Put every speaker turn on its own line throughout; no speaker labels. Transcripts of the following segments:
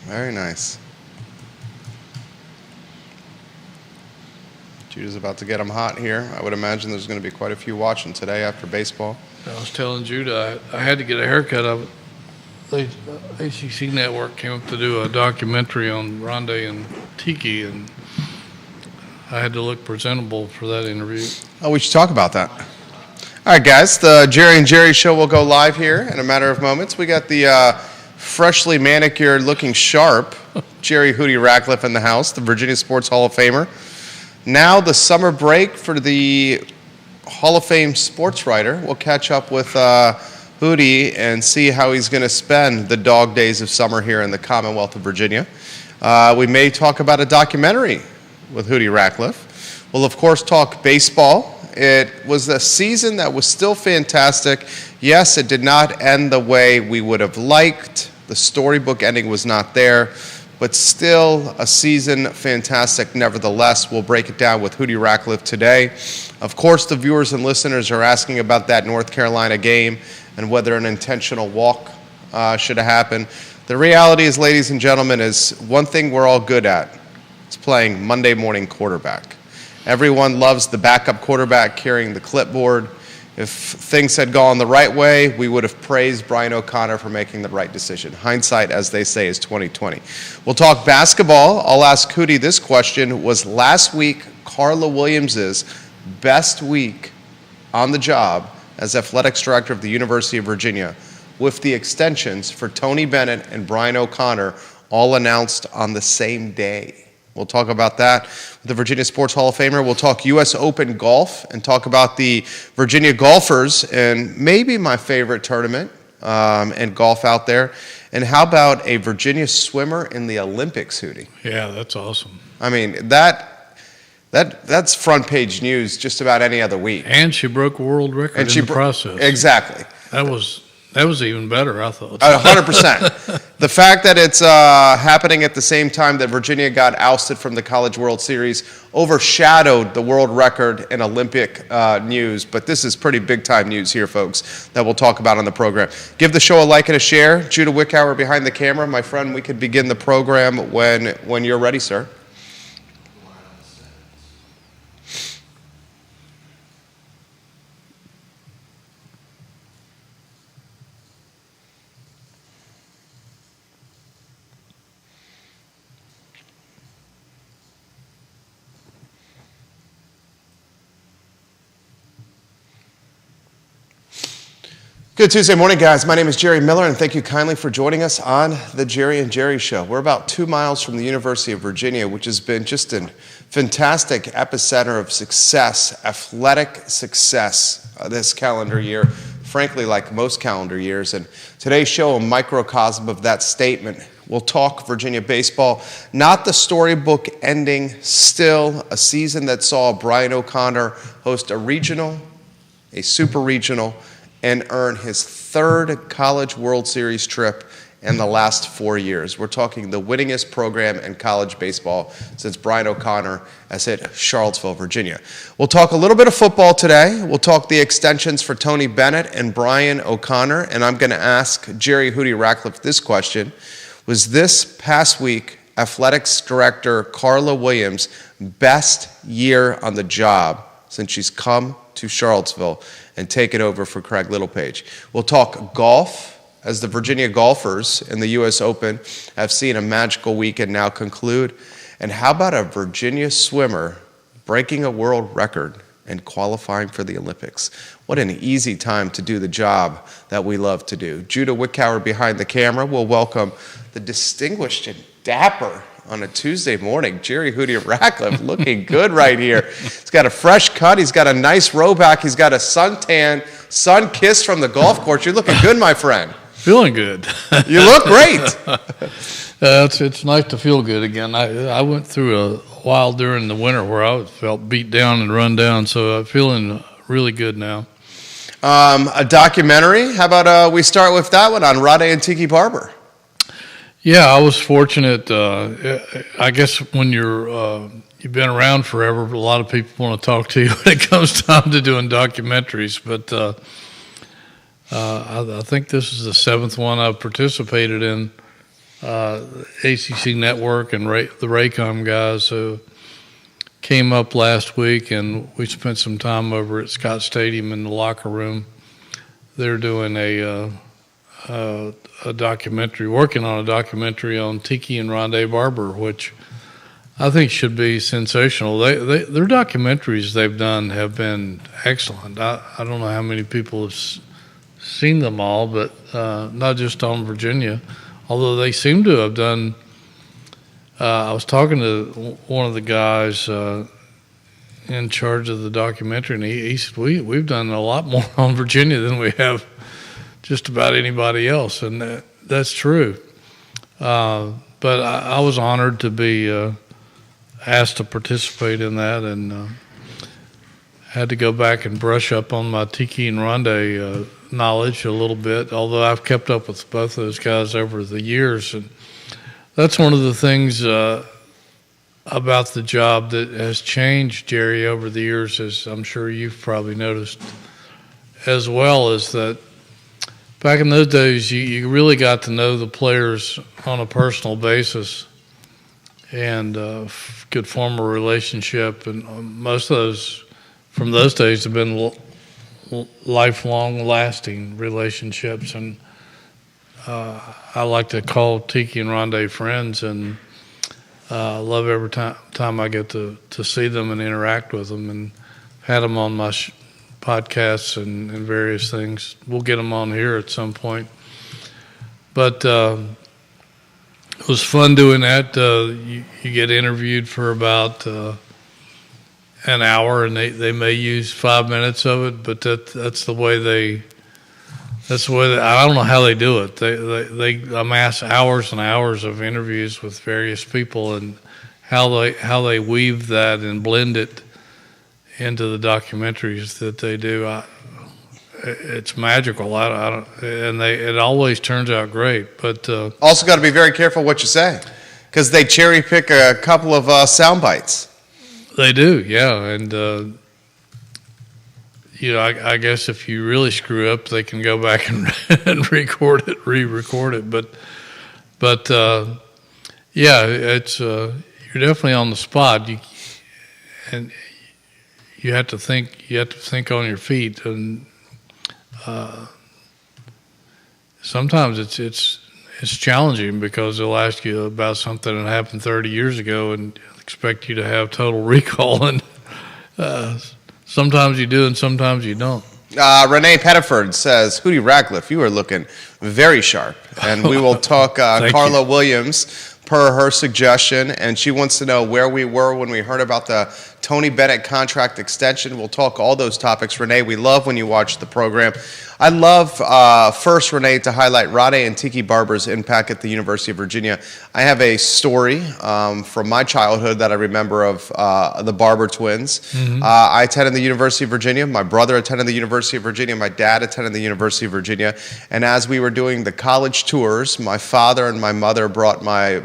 Very nice. Judah's about to get them hot here. I would imagine there's going to be quite a few watching today after baseball.
I was telling Judah I had to get a haircut of it. The ACC Network came up to do a documentary on Rondé and Tiki, and I had to look presentable for that interview.
Oh, we should talk about that. All right, guys, the Jerry and Jerry show will go live here in a matter of moments. We got the freshly manicured, looking sharp Jerry Hootie Ratcliffe in the house, the Virginia Sports Hall of Famer. Now the summer break for the Hall of Fame sports writer. We'll catch up with Hootie and see how he's going to spend the dog days of summer here in the Commonwealth of Virginia. We may talk about a documentary with Hootie Ratcliffe. We'll, of course, talk baseball. It was a season that was still fantastic. Yes, it did not end the way we would have liked. The storybook ending was not there, but still a season fantastic nevertheless. We'll break it down with Hootie Ratcliffe today. Of course, the viewers and listeners are asking about that North Carolina game and whether an intentional walk should have happened. The reality is, ladies and gentlemen, is one thing we're all good at. It's playing Monday morning quarterback. Everyone loves the backup quarterback carrying the clipboard. If things had gone the right way, we would have praised Brian O'Connor for making the right decision. Hindsight, as they say, is 20/20. We'll talk basketball. I'll ask Hootie this question. Was last week Carla Williams' best week on the job as athletics director of the University of Virginia, with the extensions for Tony Bennett and Brian O'Connor all announced on the same day? We'll talk about that with the Virginia Sports Hall of Famer. We'll talk U.S. Open golf and talk about the Virginia golfers and maybe my favorite tournament in golf out there. And how about a Virginia swimmer in the Olympics, Hootie?
Yeah, that's awesome.
I mean, that's front page news just about any other week.
And she broke a world record in the process.
Exactly.
That was even better, I thought.
100%. The fact that it's happening at the same time that Virginia got ousted from the College World Series overshadowed the world record in Olympic news. But this is pretty big-time news here, folks, that we'll talk about on the program. Give the show a like and a share. Judah Wickower behind the camera. My friend, we could begin the program when you're ready, sir. Good Tuesday morning, guys. My name is Jerry Miller, and thank you kindly for joining us on the Jerry and Jerry Show. We're about 2 miles from the University of Virginia, which has been just a fantastic epicenter of success, athletic success this calendar year, frankly, like most calendar years. And today's show, a microcosm of that statement. We'll talk Virginia baseball, not the storybook ending, still a season that saw Brian O'Connor host a regional, a super regional, and earn his third College World Series trip in the last 4 years. We're talking the winningest program in college baseball since Brian O'Connor has hit Charlottesville, Virginia. We'll talk a little bit of football today. We'll talk the extensions for Tony Bennett and Brian O'Connor, and I'm going to ask Jerry Hootie Ratcliffe this question. Was this past week athletics director Carla Williams' best year on the job since she's come to Charlottesville and take it over for Craig Littlepage? We'll talk golf, as the Virginia golfers in the U.S. Open have seen a magical weekend now conclude. And how about a Virginia swimmer breaking a world record and qualifying for the Olympics? What an easy time to do the job that we love to do. Judah Wickower behind the camera. We'll welcome the distinguished and dapper on a Tuesday morning, Jerry Hootie Ratcliffe, looking good right here. He's got a fresh cut. He's got a nice row back. He's got a suntan, sun kiss from the golf course. You're looking good, my friend.
Feeling good.
You look great.
It's nice to feel good again. I went through a while during the winter where I felt beat down and run down, so I'm feeling really good now.
A documentary. How about we start with that one on Rondé and Tiki Barber?
Yeah, I was fortunate. I guess when you've been around forever, a lot of people want to talk to you when it comes time to doing documentaries. But I think this is the 7th one I've participated in ACC Network and the Raycom guys who came up last week, and we spent some time over at Scott Stadium in the locker room. They're doing a documentary, working on a documentary on Tiki and Rondé Barber, which I think should be sensational. Their documentaries they've done have been excellent. I don't know how many people have seen them all, but not just on Virginia, although they seem to have done. I was talking to one of the guys in charge of the documentary, and he said, we've done a lot more on Virginia than we have just about anybody else, and that's true. But I was honored to be asked to participate in that, and had to go back and brush up on my Tiki and Rondé knowledge a little bit, although I've kept up with both those guys over the years. And that's one of the things about the job that has changed, Jerry, over the years, as I'm sure you've probably noticed as well, is that back in those days, you really got to know the players on a personal basis and could form a relationship. And most of those from those days have been lifelong lasting relationships. And I like to call Tiki and Rondé friends, and love every time I get to see them and interact with them, and had them on my podcasts and various things. We'll get them on here at some point. But it was fun doing that. You get interviewed for about an hour, and they may use 5 minutes of it, but that's the way I don't know how they do it. They amass hours and hours of interviews with various people, and how they weave that and blend it into the documentaries that they do. It's magical. It always turns out great. But
also got to be very careful what you say, because they cherry pick a couple of sound bites.
They do, yeah, and. I guess if you really screw up, they can go back and re-record it. But yeah, it's you're definitely on the spot. And you have to think. You have to think on your feet, and sometimes it's challenging, because they'll ask you about something that happened 30 years ago and expect you to have total recall, and sometimes you do and sometimes you don't.
Renee Pettiford says, Hootie Ratcliffe, you are looking very sharp. And we will talk Carla Williams per her suggestion. And she wants to know where we were when we heard about the Tony Bennett contract extension. We'll talk all those topics. Renee, we love when you watch the program. I love, first, Renee, to highlight Rondé and Tiki Barber's impact at the University of Virginia. I have a story from my childhood that I remember of the Barber twins. Mm-hmm. I attended the University of Virginia. My brother attended the University of Virginia. My dad attended the University of Virginia. And as we were doing the college tours, my father and my mother brought my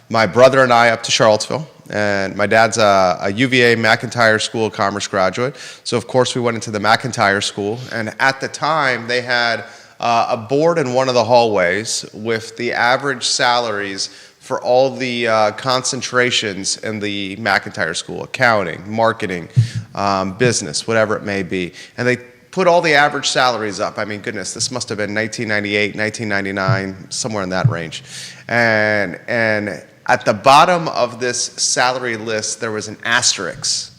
brother and I up to Charlottesville. And my dad's a UVA McIntire School of Commerce graduate. So, of course, we went into the McIntire School. And at the time, they had a board in one of the hallways with the average salaries for all the concentrations in the McIntire School: accounting, marketing, business, whatever it may be. And they put all the average salaries up. I mean, goodness, this must have been 1998, 1999, somewhere in that range. And at the bottom of this salary list, there was an asterisk,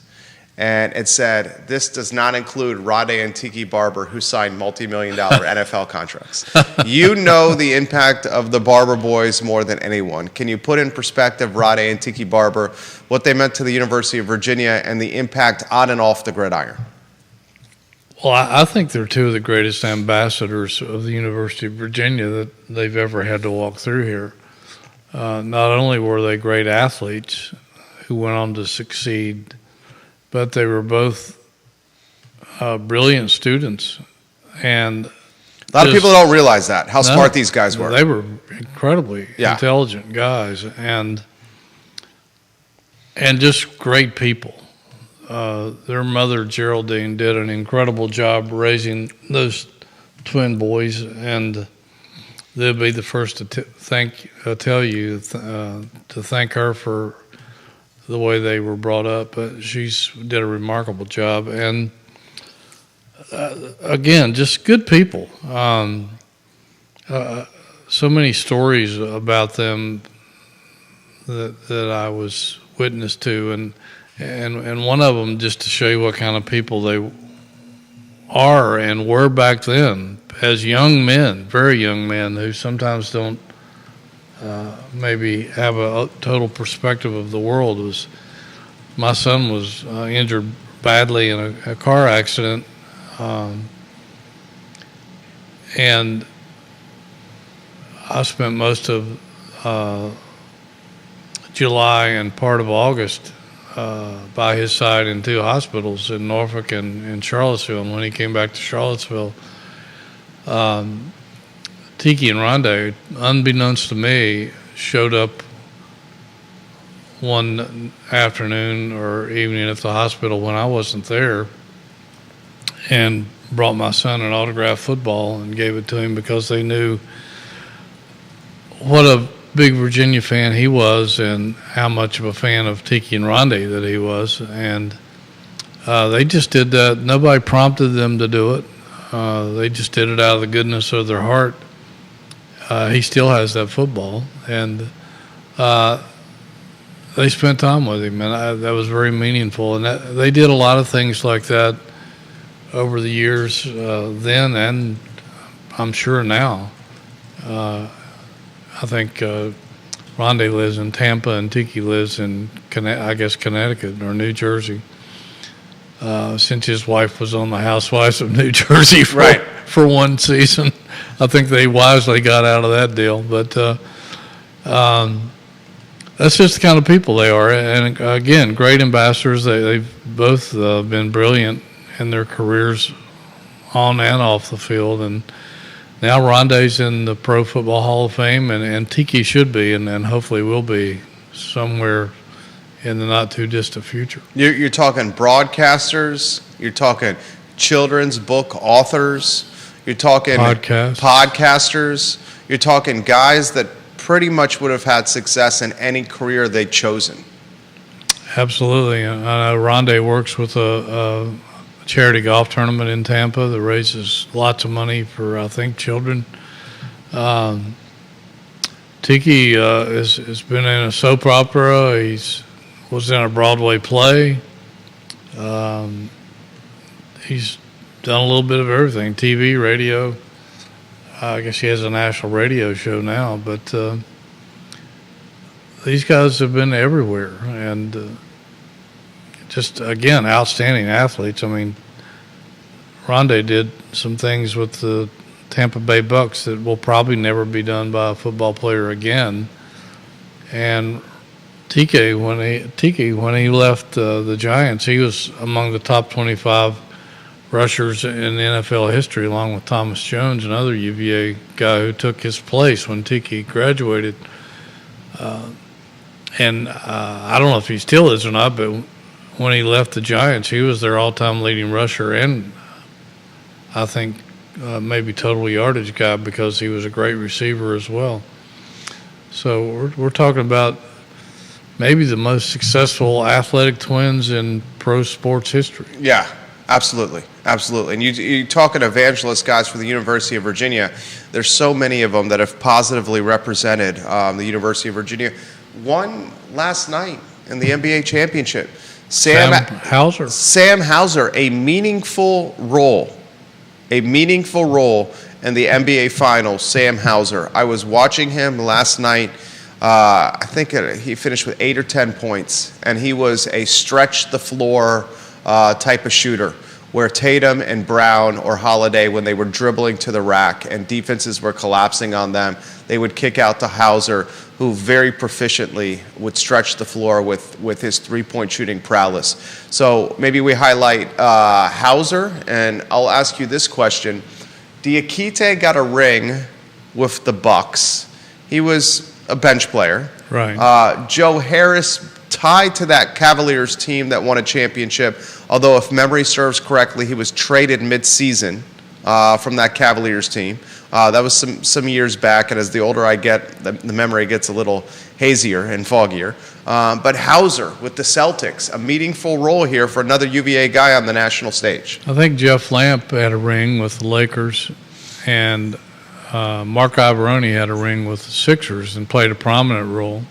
and it said, "This does not include Rondé and Tiki Barber, who signed multi-million-dollar NFL contracts." You know the impact of the Barber boys more than anyone. Can you put in perspective Rondé and Tiki Barber, what they meant to the University of Virginia, and the impact on and off the gridiron?
Well, I think they're two of the greatest ambassadors of the University of Virginia that they've ever had to walk through here. Not only were they great athletes who went on to succeed, but they were both brilliant students. And
a lot of people don't realize that, how smart these guys were.
They were incredibly intelligent guys, and just great people. Their mother, Geraldine, did an incredible job raising those twin boys, and they'll be the first to tell you to thank her for the way they were brought up. But she's did a remarkable job, and again, just good people. So many stories about them that I was witness to, and one of them, just to show you what kind of people they are and were back then, as young men, very young men, who sometimes don't maybe have a total perspective of the world. Was my son was injured badly in a car accident, and I spent most of July and part of August by his side in two hospitals in Norfolk and in Charlottesville. And when he came back to Charlottesville, Tiki and Rondé, unbeknownst to me, showed up one afternoon or evening at the hospital when I wasn't there, and brought my son an autographed football and gave it to him because they knew what a big Virginia fan he was and how much of a fan of Tiki and Rondé that he was. And they just did that. Nobody prompted them to do it. They just did it out of the goodness of their heart. He still has that football, and they spent time with him, and that was very meaningful. And they did a lot of things like that over the years then, and I'm sure now. I think Rondé lives in Tampa and Tiki lives in, Connecticut or New Jersey. Since his wife was on the Housewives of New Jersey for one season, I think they wisely got out of that deal. But that's just the kind of people they are. And again, great ambassadors. They've both been brilliant in their careers on and off the field. And now Rondé's in the Pro Football Hall of Fame, and Tiki should be, and hopefully will be somewhere in the not-too-distant future.
You're talking broadcasters, you're talking children's book authors, you're talking podcasters, you're talking guys that pretty much would have had success in any career they'd chosen.
Absolutely. I know Rondé works with a charity golf tournament in Tampa that raises lots of money for, I think, children. Tiki has been in a soap opera. Was in a Broadway play. He's done a little bit of everything, TV, radio. I guess he has a national radio show now, but these guys have been everywhere, and just, again, outstanding athletes. I mean, Rondé did some things with the Tampa Bay Bucks that will probably never be done by a football player again. And Tiki, when he left the Giants, he was among the top 25 rushers in NFL history, along with Thomas Jones, another UVA guy who took his place when Tiki graduated. And I don't know if he still is or not, but when he left the Giants, he was their all-time leading rusher, and I think maybe total yardage guy, because he was a great receiver as well. So we're talking about maybe the most successful athletic twins in pro sports history.
Yeah, absolutely. Absolutely. And you talking evangelist guys for the University of Virginia. There's so many of them that have positively represented the University of Virginia. One last night in the NBA championship. Sam
Hauser.
Sam Hauser, a meaningful role in the NBA Finals. Sam Hauser. I was watching him last night. I think he finished with 8 or 10 points, and he was a stretch the floor type of shooter, where Tatum and Brown or Holiday, when they were dribbling to the rack and defenses were collapsing on them, they would kick out to Hauser, who very proficiently would stretch the floor with his three-point shooting prowess. So maybe we highlight Hauser, and I'll ask you this question. Diakite got a ring with the Bucks. He was a bench player.
Right.
Joe Harris tied to that Cavaliers team that won a championship, although if memory serves correctly, he was traded mid-season from that Cavaliers team. That was some years back, and as the older I get, the memory gets a little hazier and foggier. But Hauser with the Celtics, a meaningful role here for another UVA guy on the national stage.
I think Jeff Lamp had a ring with the Lakers, and Mark Ivoroni had a ring with the Sixers and played a prominent role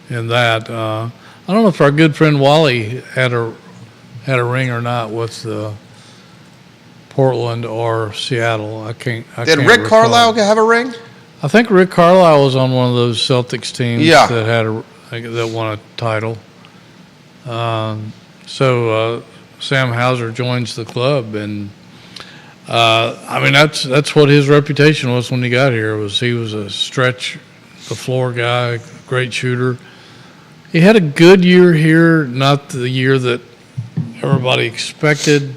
in that. I don't know if our good friend Wally had a ring or not with Portland or Seattle. I can't
Did Rick
recall.
Carlisle have a ring?
I think Rick Carlisle was on one of those Celtics teams
Yeah.
that won a title. So Sam Hauser joins the club, and I mean that's what his reputation was when he got here. He was a stretch the floor guy, great shooter. He had a good year here, not the year that everybody expected.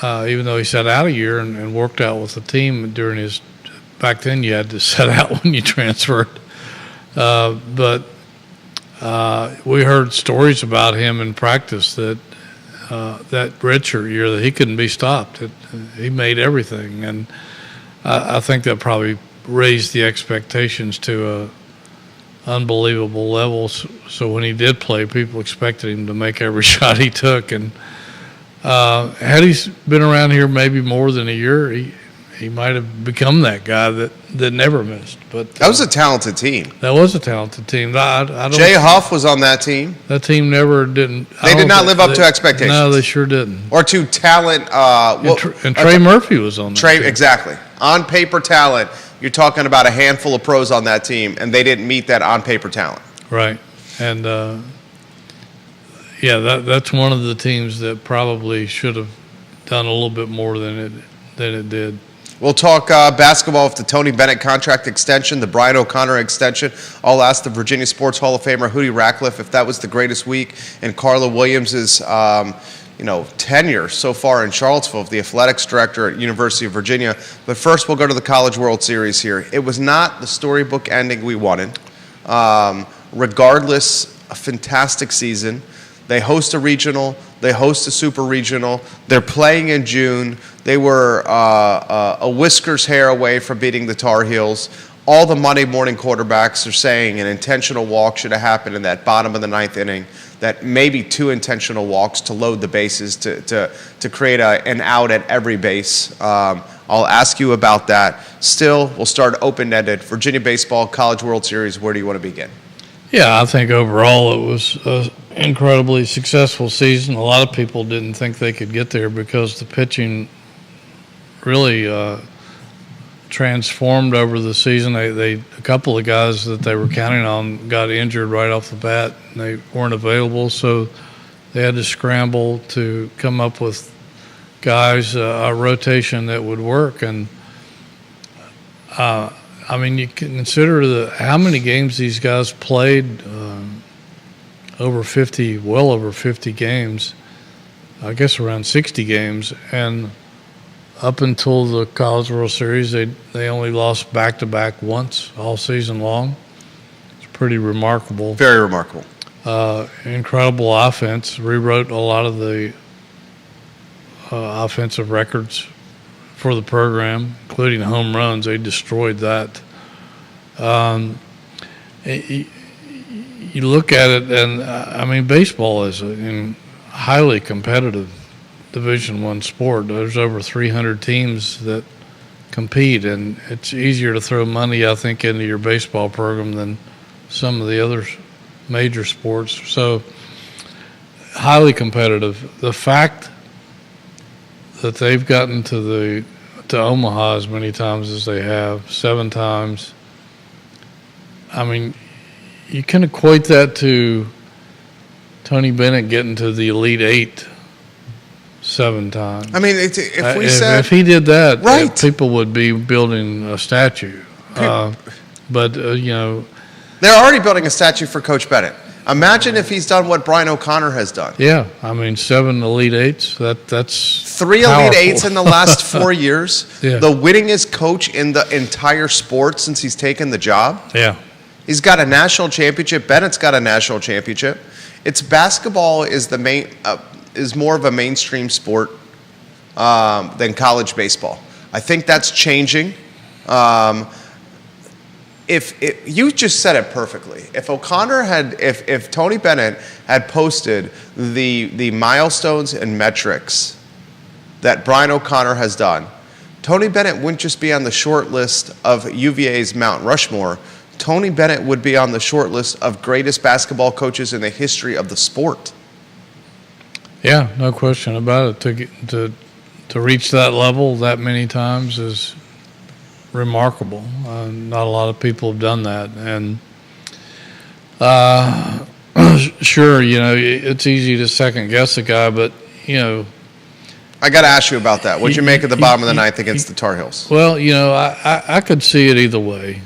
Even though he sat out a year and worked out with the team during his. Back then, you had to set out when you transferred. But we heard stories about him in practice that redshirt year that he couldn't be stopped. He made everything, and I think that probably raised the expectations to a unbelievable level. So when he did play, people expected him to make every shot he took. And had he been around here maybe more than a year, he might have become that guy that never missed. But
That was a talented team.
that was a talented team. I don't.
Jay Huff was on that team.
That team never didn't.
They did not live up to expectations.
No, they sure didn't.
Or to talent.
And Trey Murphy was on that
Trey,
team.
exactly. On paper talent, you're talking about a handful of pros on that team, and they didn't meet that on paper talent.
Right. And, that's one of the teams that probably should have done a little bit more than it did.
We'll talk basketball with the Tony Bennett contract extension, the Brian O'Connor extension. I'll ask the Virginia Sports Hall of Famer Hootie Ratcliffe if that was the greatest week in Carla Williams's tenure so far in Charlottesville, the athletics director at University of Virginia. But first, we'll go to the College World Series here. It was not the storybook ending we wanted. Regardless, a fantastic season. They host a regional. They host a super regional. They're playing in June. They were a whisker's hair away from beating the Tar Heels. All the Monday morning quarterbacks are saying an intentional walk should have happened in that bottom of the ninth inning, that maybe 2 intentional walks to load the bases to create an out at every base. I'll ask you about that. Still, we'll start open-ended. Virginia Baseball, College World Series, where do you want to begin?
Yeah, I think overall it was an incredibly successful season. A lot of people didn't think they could get there because the pitching really transformed over the season. A couple of guys that they were counting on got injured right off the bat, and they weren't available, so they had to scramble to come up with guys, a rotation that would work. And you can consider how many games these guys played, well over 50 games, I guess around 60 games. And up until the College World Series, they only lost back-to-back once all season long. It's pretty remarkable.
Very remarkable.
Incredible offense. Rewrote a lot of the offensive records for the program, including home runs. They destroyed that. You look at it, and baseball is a highly competitive Division I sport. There's over 300 teams that compete, and it's easier to throw money, I think, into your baseball program than some of the other major sports. So highly competitive. The fact that they've gotten to Omaha as many times as they have, 7 times. You can equate that to Tony Bennett getting to the Elite Eight 7 times.
If
he did that,
right,
people would be building a statue. But
they're already building a statue for Coach Bennett. Imagine if he's done what Brian O'Connor has done.
Yeah, 7 Elite Eights. That's
3
powerful.
Elite Eights in the last 4 years.
Yeah.
The winningest coach in the entire sport since he's taken the job.
Yeah.
He's got a national championship. Bennett's got a national championship. Basketball is more of a mainstream sport than college baseball. I think that's changing. If you just said it perfectly. If O'Connor had, if Tony Bennett had posted the milestones and metrics that Brian O'Connor has done, Tony Bennett wouldn't just be on the short list of UVA's Mount Rushmore. Tony Bennett would be on the short list of greatest basketball coaches in the history of the sport.
Yeah, no question about it. To reach that level that many times is remarkable. Not a lot of people have done that, and sure, it's easy to second guess a guy, but
I got to ask you about that. What'd you make at the bottom of the ninth against the Tar Heels?
Well, I could see it either way.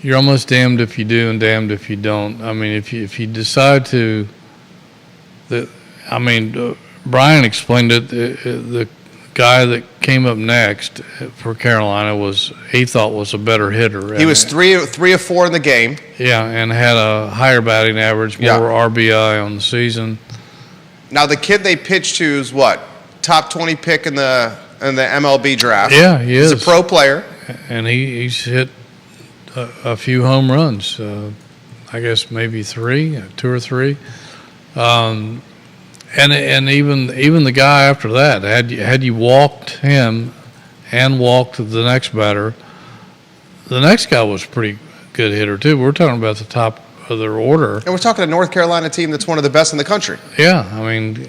You're almost damned if you do and damned if you don't. I mean, if you decide to, Brian explained it. The guy that came up next for Carolina he thought was a better hitter.
He was three of four in the game.
Yeah, and had a higher batting average, more RBI on the season.
Now the kid they pitched to is what? Top 20 pick in the MLB draft.
Yeah, he is.
He's a pro player,
and he's hit a few home runs. I guess maybe two or three. And even the guy after that, had you walked him and walked the next batter, the next guy was a pretty good hitter too. We're talking about the top of their order.
And we're talking a North Carolina team that's one of the best in the country.
Yeah, I mean,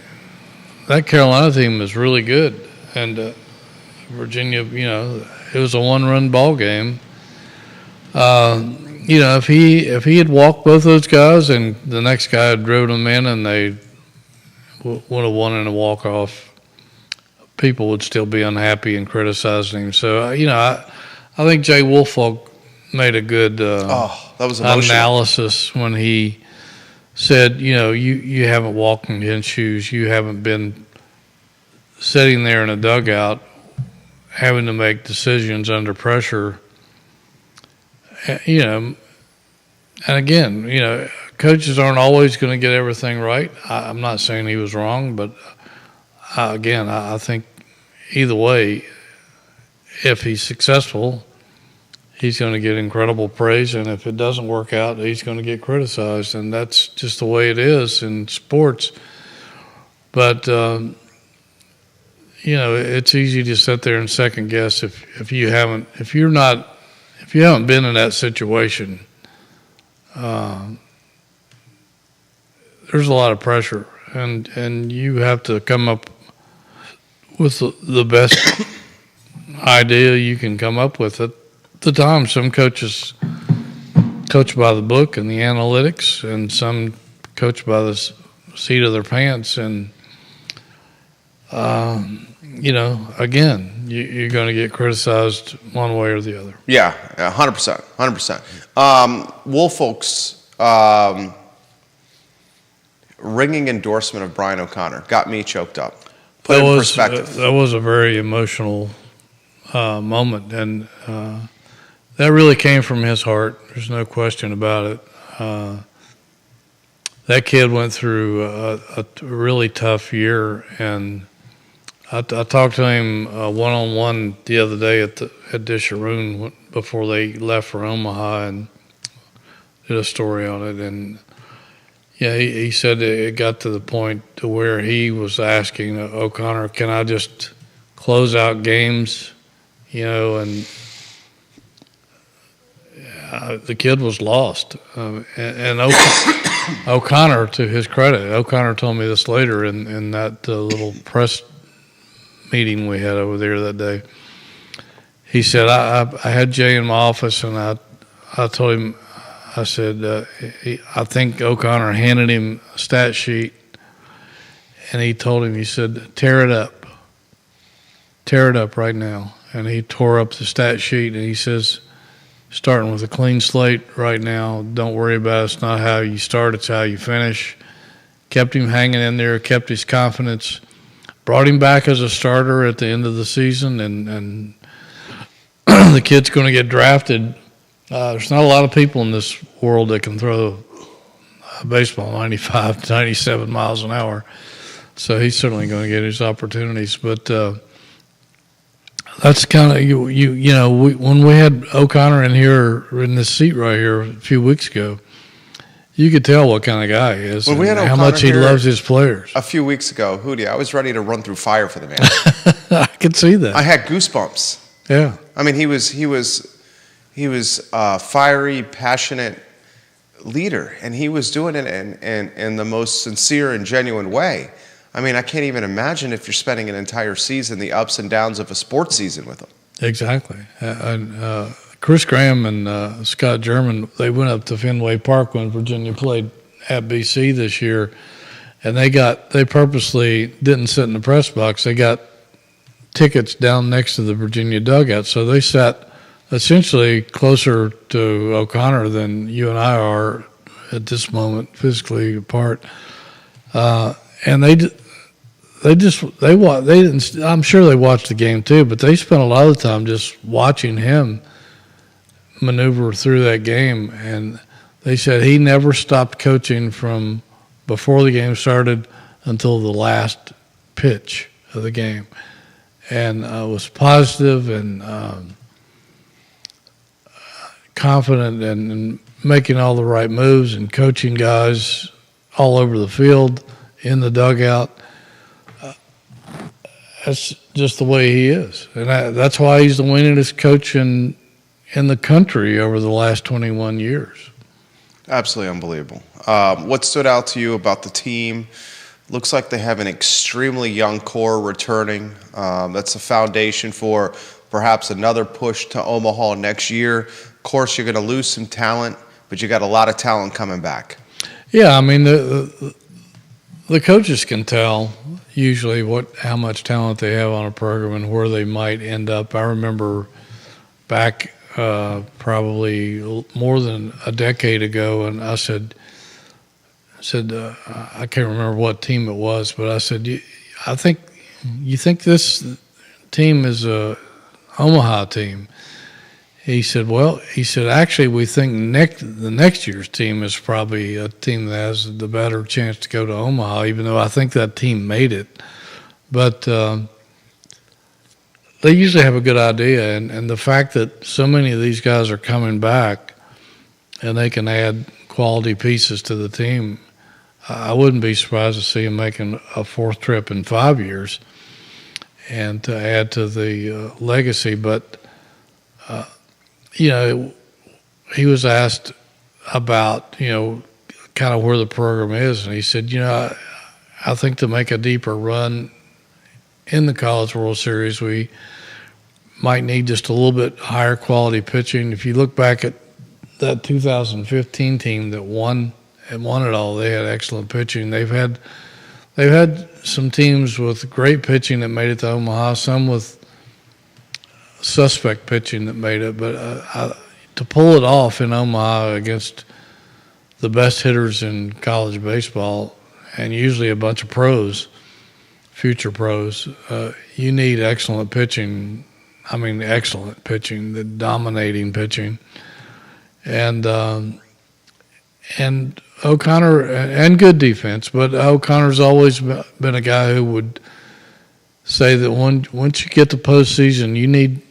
that Carolina team is really good. And Virginia, it was a one-run ball game. If he had walked both those guys and the next guy had driven them in and they would have won in a walk-off, people would still be unhappy and criticizing him. So, I think Jay Woolfolk made a good
that was
analysis when he said, you haven't walked in his shoes. You haven't been sitting there in a dugout having to make decisions under pressure. And again, coaches aren't always going to get everything right. I'm not saying he was wrong, but again, I think either way, if he's successful, he's going to get incredible praise, and if it doesn't work out, he's going to get criticized, and that's just the way it is in sports. But it's easy to sit there and second guess if you haven't been in that situation. There's a lot of pressure, and you have to come up with the best idea you can come up with. At the time, some coaches coach by the book and the analytics, and some coach by the seat of their pants. And again, you're going to get criticized one way or the other.
Yeah, 100%, 100%. Woolfolk's ringing endorsement of Brian O'Connor got me choked up. Put it in perspective.
That was a very emotional moment, and that really came from his heart. There's no question about it. That kid went through a really tough year, and I talked to him one-on-one the other day at Disharoon before they left for Omaha, and did a story on it. And yeah, he said it got to the point to where he was asking O'Connor, "Can I just close out games?" And the kid was lost. And O'Connor, to his credit, O'Connor told me this later in that little press meeting we had over there that day. He said, I had Jay in my office, and I told him, I said, I think O'Connor handed him a stat sheet, and he told him, he said, tear it up right now. And he tore up the stat sheet, and he says, starting with a clean slate right now, don't worry about it. It's not how you start, it's how you finish. Kept him hanging in there, kept his confidence, brought him back as a starter at the end of the season, and the kid's going to get drafted. There's not a lot of people in this world that can throw a baseball 95 to 97 miles an hour. So he's certainly going to get his opportunities. But that's kind of when we had O'Connor in here in this seat right here a few weeks ago, you could tell what kind of guy he is
When we had
and how
O'Connor
much he
here
loves his players.
a few weeks ago, Hootie, I was ready to run through fire for the man.
I could see that.
I had goosebumps.
Yeah.
I mean, he was a fiery, passionate leader, and he was doing it in the most sincere and genuine way. I mean, I can't even imagine if you're spending an entire season, the ups and downs of a sports season with him.
Exactly. Chris Graham and Scott German, they went up to Fenway Park when Virginia played at BC this year, and they purposely didn't sit in the press box. They got tickets down next to the Virginia dugout, so they sat essentially closer to O'Connor than you and I are at this moment, physically apart. And they didn't. I'm sure they watched the game too, but they spent a lot of the time just watching him maneuver through that game. And they said he never stopped coaching from before the game started until the last pitch of the game, and was positive and confident and making all the right moves and coaching guys all over the field, in the dugout. That's just the way he is. And that's why he's the winningest coach in the country over the last 21 years.
Absolutely unbelievable. What stood out to you about the team? Looks like they have an extremely young core returning. That's the foundation for perhaps another push to Omaha next year. Of course, you're going to lose some talent, but you got a lot of talent coming back.
Yeah, I mean, the coaches can tell usually how much talent they have on a program and where they might end up. I remember back probably more than a decade ago, and I said I can't remember what team it was, but I said, you think this team is a Omaha team? He said, actually, we think the next year's team is probably a team that has the better chance to go to Omaha, even though I think that team made it. But they usually have a good idea, and the fact that so many of these guys are coming back and they can add quality pieces to the team, I wouldn't be surprised to see them making a fourth trip in 5 years and to add to the legacy. But he was asked about, kind of where the program is, and he said, I think to make a deeper run in the College World Series, we might need just a little bit higher quality pitching. If you look back at that 2015 team that won it all, they had excellent pitching. They've had some teams with great pitching that made it to Omaha, some with suspect pitching that made it, but to pull it off in Omaha against the best hitters in college baseball, and usually a bunch of pros, future pros, you need excellent pitching. I mean, excellent pitching, the dominating pitching, and O'Connor, and good defense. But O'Connor's always been a guy who would say that once you get to postseason, you need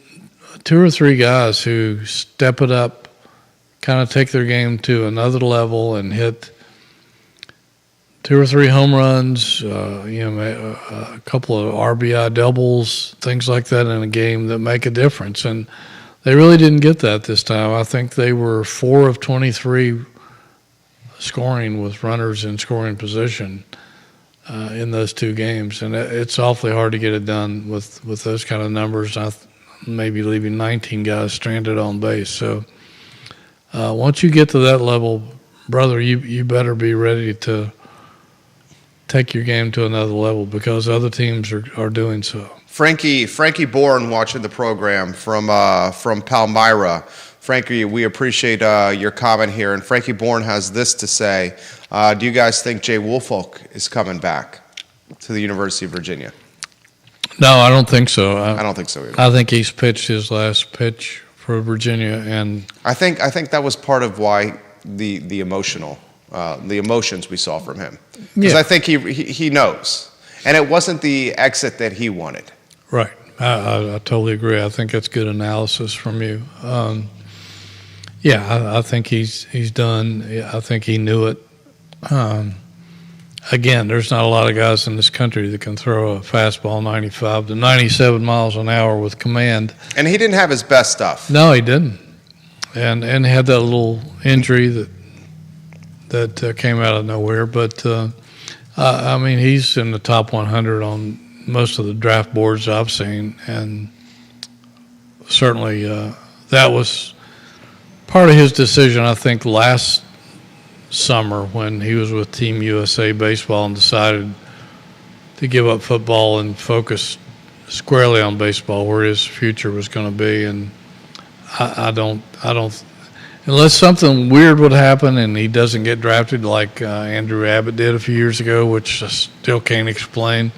2 or 3 guys who step it up, kind of take their game to another level and hit 2 or 3 home runs, a couple of RBI doubles, things like that in a game that make a difference. And they really didn't get that this time. I think they were 4 of 23 scoring with runners in scoring position in those 2 games. And it's awfully hard to get it done with those kind of numbers. Maybe leaving 19 guys stranded on base. So once you get to that level, brother, you better be ready to take your game to another level because other teams are doing so.
Frankie Bourne watching the program from Palmyra. Frankie, we appreciate your comment here. And Frankie Bourne has this to say. Do you guys think Jay Woolfolk is coming back to the University of Virginia?
No, I don't think so.
I don't think so either.
I think he's pitched his last pitch for Virginia, and
I think that was part of why the emotions we saw from him, because I think he knows, and it wasn't the exit that he wanted.
Right. I totally agree. I think that's good analysis from you. I think he's done. I think he knew it. Again, there's not a lot of guys in this country that can throw a fastball 95 to 97 miles an hour with command.
And he didn't have his best stuff.
No, he didn't. And had that little injury that came out of nowhere. But, I mean, he's in the top 100 on most of the draft boards I've seen. And certainly that was part of his decision, I think, last summer when he was with Team USA Baseball and decided to give up football and focus squarely on baseball, where his future was going to be. And I don't, unless something weird would happen and he doesn't get drafted like Andrew Abbott did a few years ago, which I still can't explain.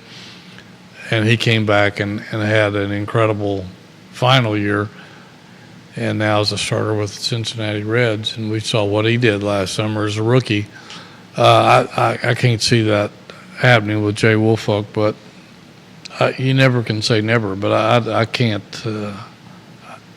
And he came back and had an incredible final year, and now is a starter with Cincinnati Reds. And we saw what he did last summer as a rookie. I can't see that happening with Jay Woolfolk, but you never can say never. But I can't.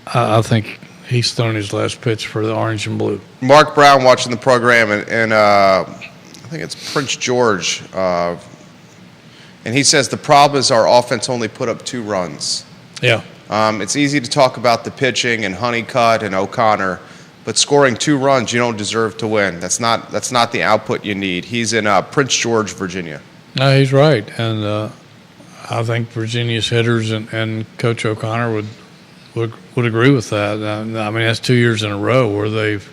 I think he's thrown his last pitch for the Orange and Blue.
Mark Brown watching the program, and I think it's Prince George, and he says the problem is our offense only put up 2 runs.
Yeah.
It's easy to talk about the pitching and Honeycutt and O'Connor, but scoring 2 runs, you don't deserve to win. That's not the output you need. He's in Prince George, Virginia.
No, he's right, and I think Virginia's hitters and Coach O'Connor would agree with that. I mean, that's 2 years in a row where they've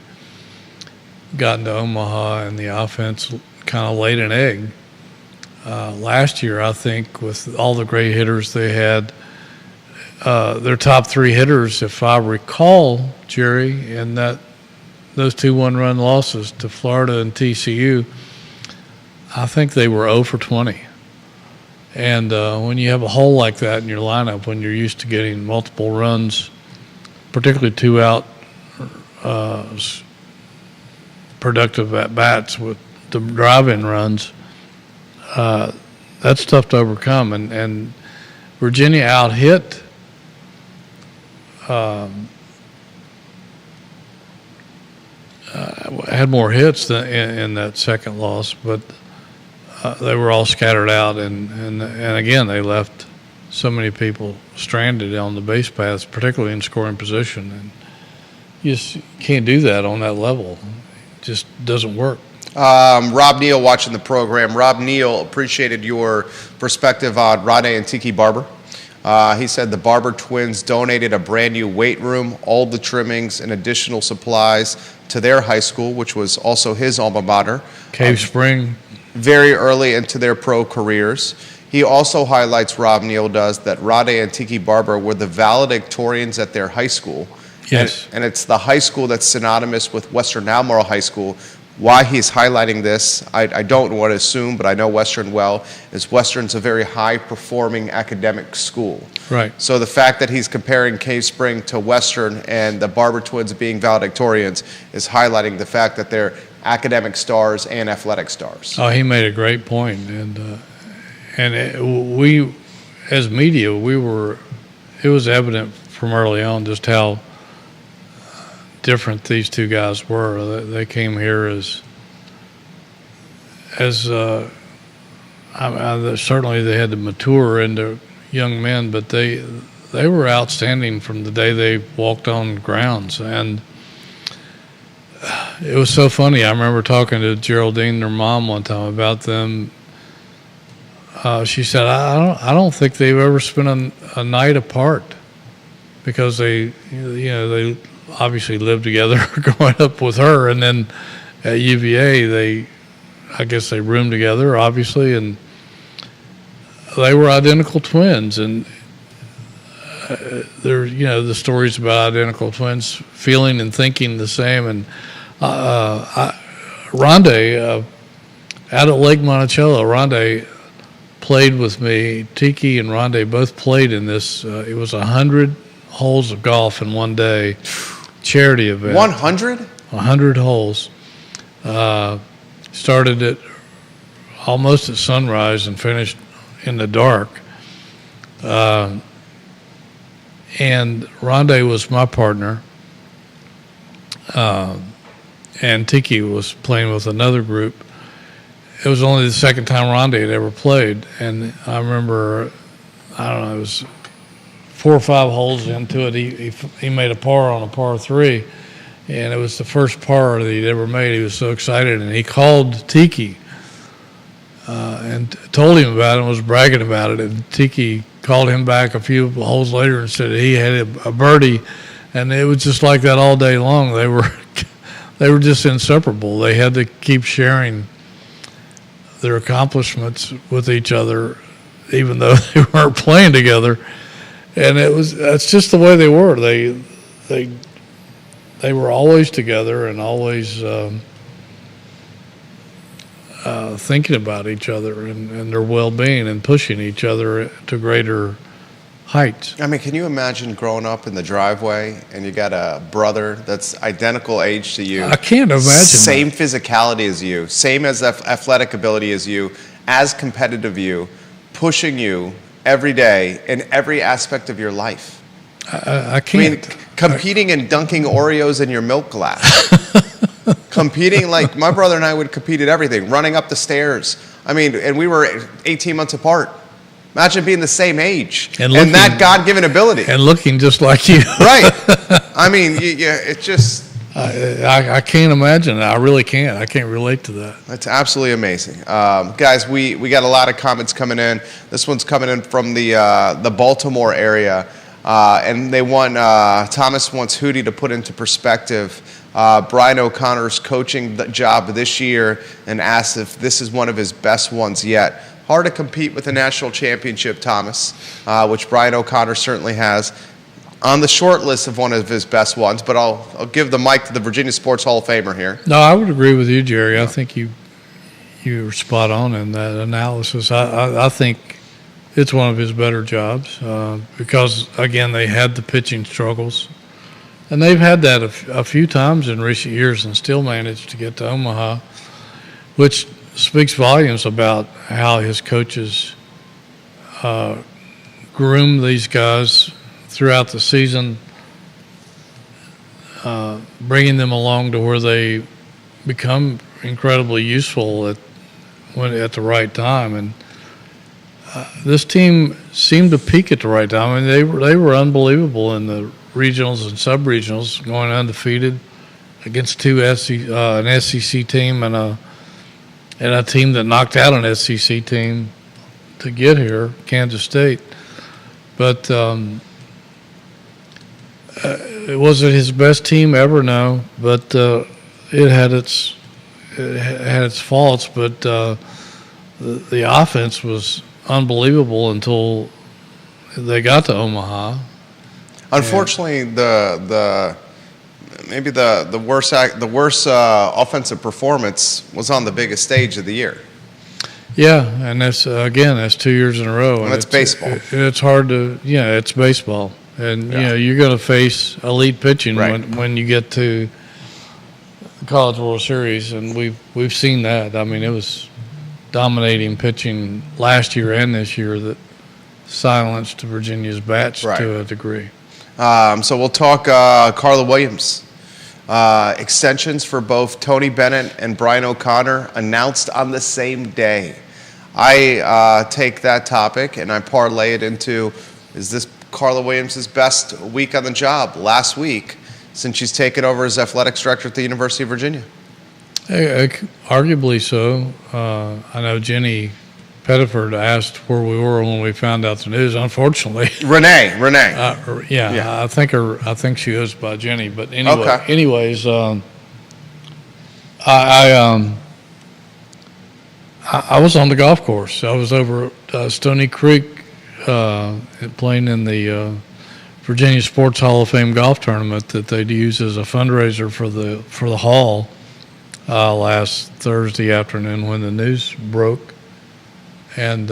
gotten to Omaha and the offense kind of laid an egg. Last year, I think, with all the great hitters they had, their top 3 hitters, if I recall, Jerry, in those 2 one-run losses to Florida and TCU, I think they were 0 for 20. And when you have a hole like that in your lineup, when you're used to getting multiple runs, particularly 2-out productive at-bats with the drive-in runs, that's tough to overcome. And Virginia out-hit had more hits than in that second loss, but they were all scattered out, and again they left so many people stranded on the base paths, particularly in scoring position, and you just can't do that on that level. It just doesn't work.
Rob Neal watching the program. Rob Neal appreciated your perspective on Rade and Tiki Barber. He said the Barber twins donated a brand new weight room, all the trimmings, and additional supplies to their high school, which was also his alma mater.
Cave Spring.
Very early into their pro careers. He also highlights, Rob Neal does, that Rade and Tiki Barber were the valedictorians at their high school.
Yes.
And it's the high school that's synonymous with Western Albemarle High School. Why he's highlighting this, I don't want to assume, but I know Western well, is Western's a very high-performing academic school.
Right.
So the fact that he's comparing Cave Spring to Western and the Barber twins being valedictorians is highlighting the fact that they're academic stars and athletic stars.
Oh, he made a great point, and we, as media, it was evident from early on just how different these 2 guys were. They came here as certainly they had to mature into young men, but they were outstanding from the day they walked on grounds. And it was so funny. I remember talking to Geraldine, their mom, one time about them. She said, "I don't think they've ever spent a night apart because they obviously lived together growing up with her, and then at UVA I guess they roomed together, obviously, and they were identical twins. And there, the stories about identical twins feeling and thinking the same. And Rondé out at Lake Monticello, Rondé played with me. Tiki and Rondé both played in this. It was 100 holes of golf in one day. Charity event.
100?
100 holes. Started at almost at sunrise and finished in the dark. And Rondé was my partner, and Tiki was playing with another group. It was only the second time Rondé had ever played, and I remember, I don't know, it was 4 or 5 holes into it. He made a par on a par 3, and it was the first par that he'd ever made. He was so excited, and he called Tiki and told him about it and was bragging about it. And Tiki called him back a few holes later and said he had a birdie, and it was just like that all day long. They were just inseparable. They had to keep sharing their accomplishments with each other, even though they weren't playing together. And that's just the way they were. They were always together and always thinking about each other and their well-being and pushing each other to greater heights.
I mean, can you imagine growing up in the driveway and you got a brother that's identical age to you?
I can't imagine.
Same physicality as you, same as athletic ability as you, as competitive you, pushing you every day in every aspect of your life.
I can't.
I mean, competing and dunking Oreos in your milk glass. Competing, like my brother and I would compete at everything, running up the stairs. I mean, and we were 18 months apart. Imagine being the same age and that God-given ability.
And looking just like you.
Right. I mean, it's just...
I can't imagine it. I really can't. I can't relate to that.
That's absolutely amazing. Guys, we got a lot of comments coming in. This one's coming in from the Baltimore area. And they want, Thomas wants Hootie to put into perspective Brian O'Connor's coaching job this year and asks if this is one of his best ones yet. Hard to compete with a national championship, Thomas, which Brian O'Connor certainly has. On the short list of one of his best ones, but I'll give the mic to the Virginia Sports Hall of Famer here.
No, I would agree with you, Jerry. I think you were spot on in that analysis. I think it's one of his better jobs because, again, they had the pitching struggles. And they've had that a few times in recent years and still managed to get to Omaha, which speaks volumes about how his coaches groom these guys throughout the season, bringing them along to where they become incredibly useful at the right time. And this team seemed to peak at the right time. I mean, they were unbelievable in the regionals and sub-regionals, going undefeated against an SEC team and a team that knocked out an SEC team to get here, Kansas State. But was it his best team ever? No, but it had its faults. But the offense was unbelievable until they got to Omaha.
Unfortunately, maybe the worst offensive performance was on the biggest stage of the year.
Yeah, and that's 2 years in a row.
And it's baseball.
It's hard to, it's baseball. And, you're going to face elite pitching when you get to the College World Series, and we've seen that. I mean, it was dominating pitching last year and this year that silenced Virginia's bats to a degree.
So we'll talk Carla Williams. Extensions for both Tony Bennett and Brian O'Connor announced on the same day. I take that topic and I parlay it into, is this Carla Williams' best week on the job last week since she's taken over as athletics director at the University of Virginia?
Arguably so. I know Jenny Pettiford asked where we were when we found out the news. Unfortunately,
Renee.
I think she goes by Jenny. But anyway, anyways, I was on the golf course. I was over at Stony Creek playing in the Virginia Sports Hall of Fame golf tournament that they'd use as a fundraiser for the hall last Thursday afternoon when the news broke. And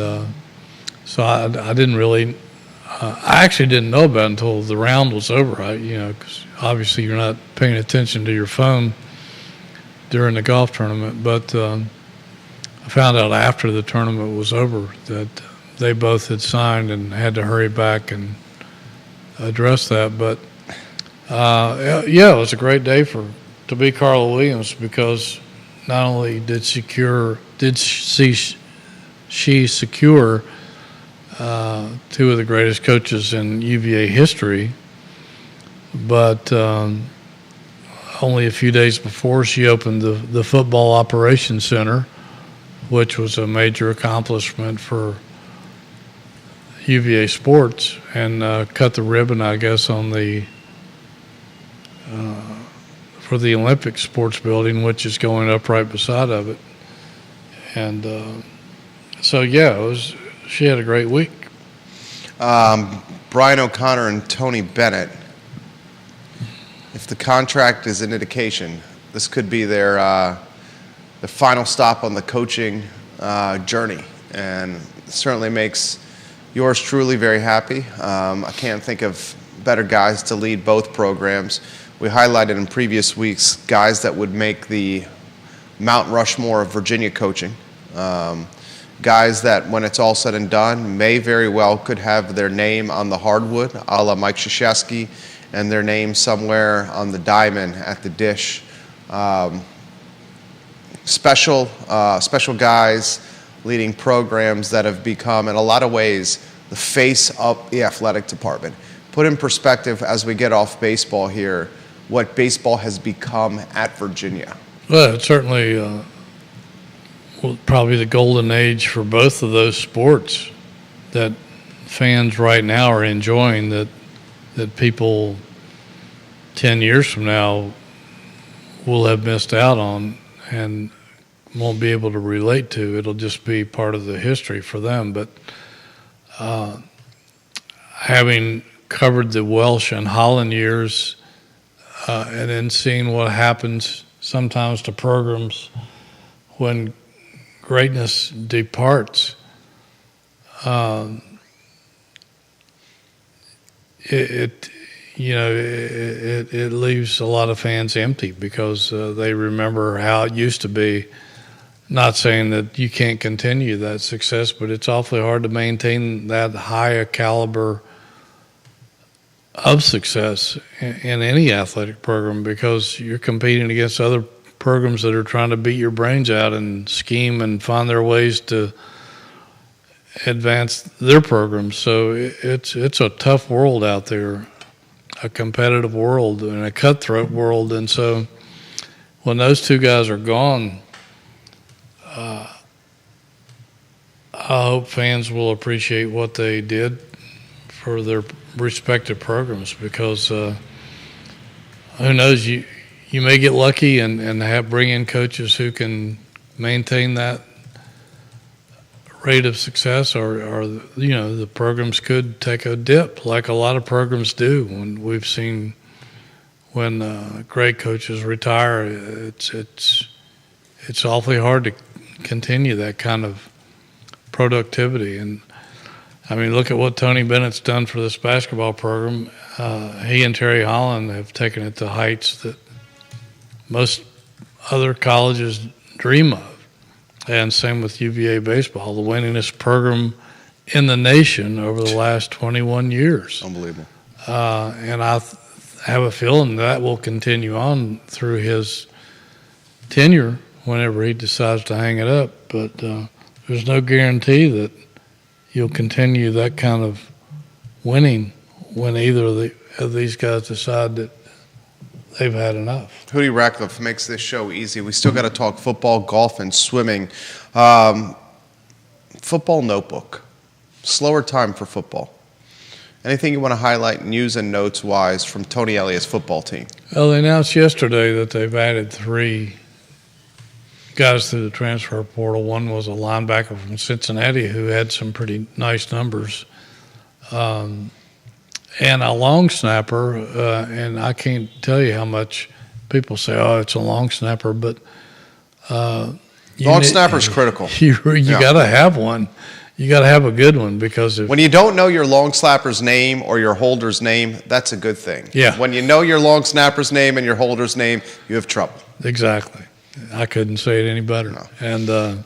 so I didn't really I actually didn't know about it until the round was over. Because obviously you're not paying attention to your phone during the golf tournament. But I found out after the tournament was over that they both had signed and had to hurry back and address that. But yeah, it was a great day to be Carla Williams, because not only did she secure two of the greatest coaches in UVA history, but only a few days before, she opened the Football Operations Center, which was a major accomplishment for UVA sports, and cut the ribbon, I guess, on for the Olympic Sports Building, which is going up right beside of it. And so, yeah, she had a great week.
Brian O'Connor and Tony Bennett, if the contract is an indication, this could be their final stop on the coaching journey, and it certainly makes yours truly very happy. I can't think of better guys to lead both programs. We highlighted in previous weeks guys that would make the Mount Rushmore of Virginia coaching. Guys that, when it's all said and done, may very well could have their name on the hardwood, a la Mike Krzyzewski, and their name somewhere on the diamond at the dish. Special guys leading programs that have become, in a lot of ways, the face of the athletic department. Put in perspective, as we get off baseball here, what baseball has become at Virginia.
Well, it's certainly probably the golden age for both of those sports that fans right now are enjoying, that people 10 years from now will have missed out on and won't be able to relate to. It'll just be part of the history for them. But having covered the Welsh and Holland years, and then seeing what happens sometimes to programs when greatness departs, it leaves a lot of fans empty, because they remember how it used to be. Not saying that you can't continue that success, but it's awfully hard to maintain that high a caliber of success in any athletic program, because you're competing against other programs that are trying to beat your brains out and scheme and find their ways to advance their programs. So it's a tough world out there, a competitive world and a cutthroat world. And so when those two guys are gone, I hope fans will appreciate what they did for their respective programs, because who knows, you may get lucky and bring in coaches who can maintain that rate of success, or the programs could take a dip, like a lot of programs do. When we've seen when great coaches retire, it's awfully hard to continue that kind of productivity. And I mean, look at what Tony Bennett's done for this basketball program. He and Terry Holland have taken it to heights that most other colleges dream of. And same with UVA baseball, the winningest program in the nation over the last 21 years.
Unbelievable.
And I have a feeling that will continue on through his tenure whenever he decides to hang it up. But there's no guarantee that you'll continue that kind of winning when either of these guys decide that they've had enough.
Hootie Ratcliffe makes this show easy. We still got to talk football, golf, and swimming. Football notebook. Slower time for football. Anything you want to highlight news and notes wise from Tony Elliott's football team?
Well, they announced yesterday that they've added 3 guys through the transfer portal. One was a linebacker from Cincinnati who had some pretty nice numbers. And a long snapper, and I can't tell you how much people say, oh, it's a long snapper, but
Long snapper's critical.
You got to have one. You got to have a good one, because
when you don't know your long snapper's name or your holder's name, that's a good thing.
Yeah.
When you know your long snapper's name and your holder's name, you have trouble.
Exactly. I couldn't say it any better.
No.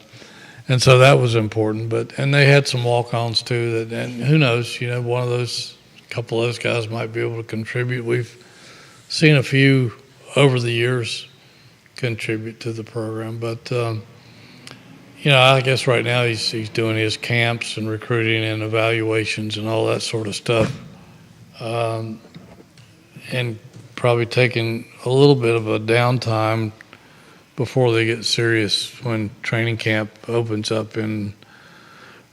And so that was important. And they had some walk-ons too. And who knows? One of those, couple of those guys might be able to contribute. We've seen a few over the years contribute to the program, but I guess right now he's doing his camps and recruiting and evaluations and all that sort of stuff, and probably taking a little bit of a downtime before they get serious when training camp opens up in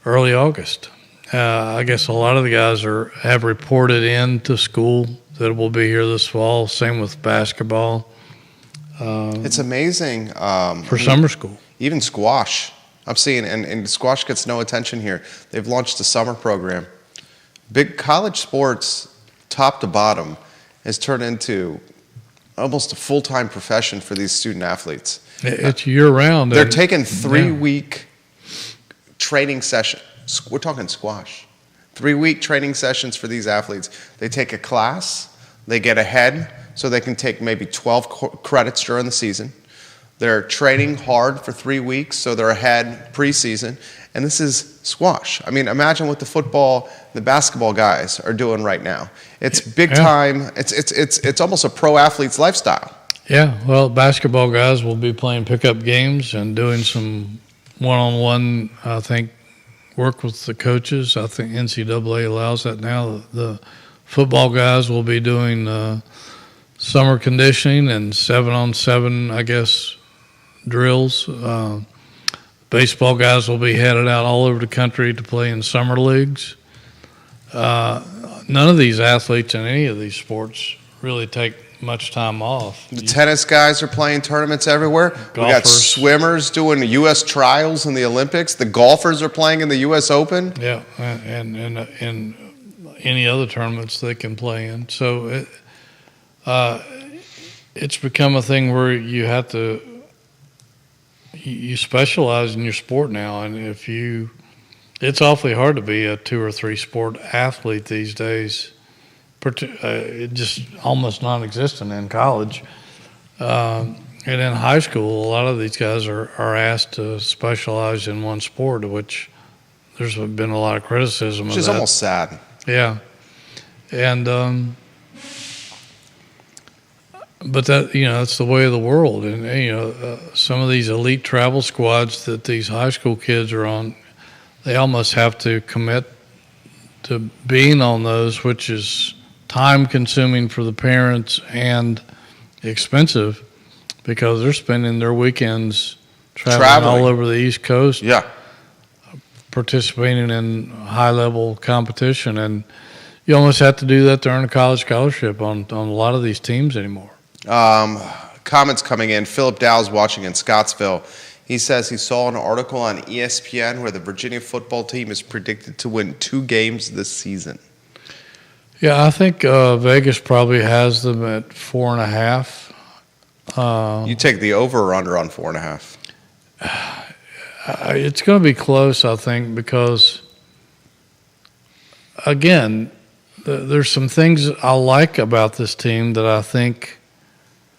early August. I guess a lot of the guys have reported in to school that will be here this fall. Same with basketball.
It's amazing.
For summer school.
Even squash. I'm seeing, and squash gets no attention here. They've launched a summer program. Big college sports, top to bottom, has turned into almost a full-time profession for these student athletes.
It's year-round.
They're taking 3-week training sessions. We're talking squash. 3-week training sessions for these athletes. They take a class. They get ahead so they can take maybe 12 credits during the season. They're training hard for 3 weeks, so they're ahead preseason. And this is squash. I mean, imagine what the football, the basketball guys are doing right now. It's big time. It's almost a pro athlete's lifestyle.
Yeah, well, basketball guys will be playing pickup games and doing some one-on-one, I think, work with the coaches. I think NCAA allows that now. The football guys will be doing summer conditioning and 7-on-7, I guess, drills. Baseball guys will be headed out all over the country to play in summer leagues. None of these athletes in any of these sports really take much time off.
The tennis guys are playing tournaments everywhere.
Golfers.
We got swimmers doing the U.S. trials in the Olympics. The golfers are playing in the U.S. Open.
Yeah, and any other tournaments they can play in. So it's become a thing where you have to you specialize in your sport now, and it's awfully hard to be a 2 or 3 sport athlete these days. It's just almost non-existent in college. And in high school, a lot of these guys are asked to specialize in one sport, which there's been a lot of criticism of that.
Which is almost sad.
Yeah. And but that, that's the way of the world. And, some of these elite travel squads that these high school kids are on, they almost have to commit to being on those, which is time-consuming for the parents and expensive because they're spending their weekends traveling all over the East Coast, participating in high-level competition. And you almost have to do that to earn a college scholarship on a lot of these teams anymore.
Comments coming in. Philip Dow's watching in Scottsville. He says he saw an article on ESPN where the Virginia football team is predicted to win 2 games this season.
Yeah, I think Vegas probably has them at 4.5.
You take the over or under on 4.5?
It's going to be close, I think, because, again, there's some things I like about this team that I think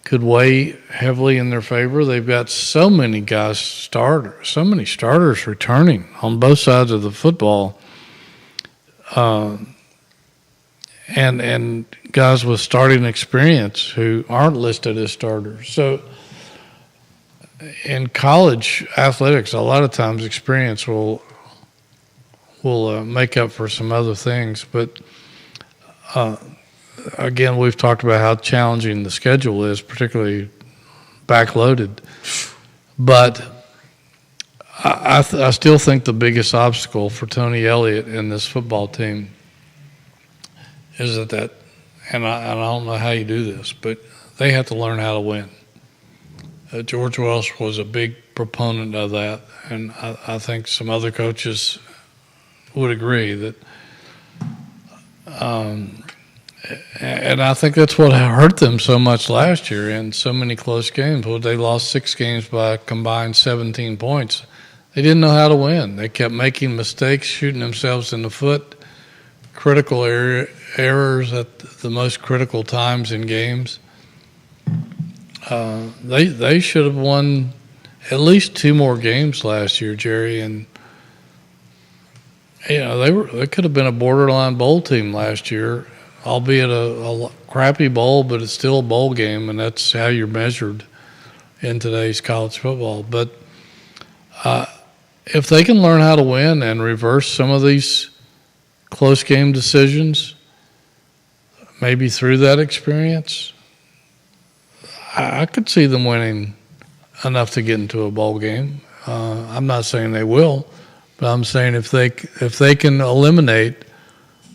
could weigh heavily in their favor. They've got so many guys so many starters returning on both sides of the football, and guys with starting experience who aren't listed as starters. So in college athletics, a lot of times experience will make up for some other things, but again, we've talked about how challenging the schedule is, particularly backloaded. But I still think the biggest obstacle for Tony Elliott and this football team is that and I don't know how you do this, but they have to learn how to win. George Welsh was a big proponent of that, and I think some other coaches would agree that and I think that's what hurt them so much last year in so many close games. Well, they lost 6 games by a combined 17 points. They didn't know how to win. They kept making mistakes, shooting themselves in the foot, critical errors at the most critical times in games. They should have won at least 2 more games last year, Jerry, and they could have been a borderline bowl team last year, albeit a crappy bowl, but it's still a bowl game, and that's how you're measured in today's college football. But if they can learn how to win and reverse some of these close game decisions, maybe through that experience, I could see them winning enough to get into a bowl game. I'm not saying they will, but I'm saying if they can eliminate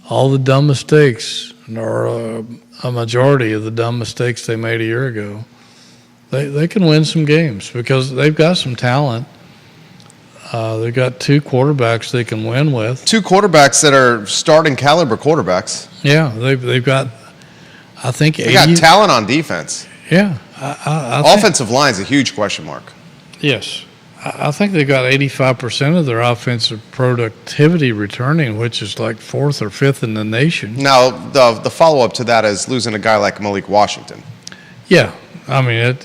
all the dumb mistakes, or a majority of the dumb mistakes they made a year ago, they can win some games because they've got some talent. They've got 2 quarterbacks they can win with.
2 quarterbacks that are starting caliber quarterbacks.
Yeah, they've got, I think,
They got talent on defense.
Yeah.
Offensive line's a huge question mark.
Yes. I think they got 85% of their offensive productivity returning, which is like 4th or 5th in the nation.
Now, the follow-up to that is losing a guy like Malik Washington.
Yeah. I mean,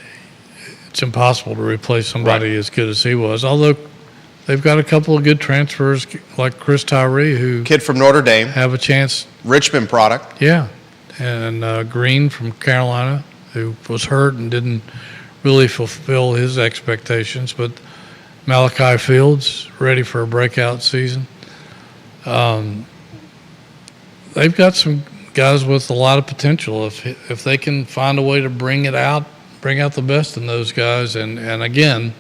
it's impossible to replace somebody as good as he was, although they've got a couple of good transfers like Chris Tyree, who
Kid from Notre Dame.
have a chance.
Richmond product.
Yeah. And Green from Carolina, who was hurt and didn't really fulfill his expectations, but Malachi Fields ready for a breakout season. They've got some guys with a lot of potential. If they can find a way to bring out the best in those guys, and again,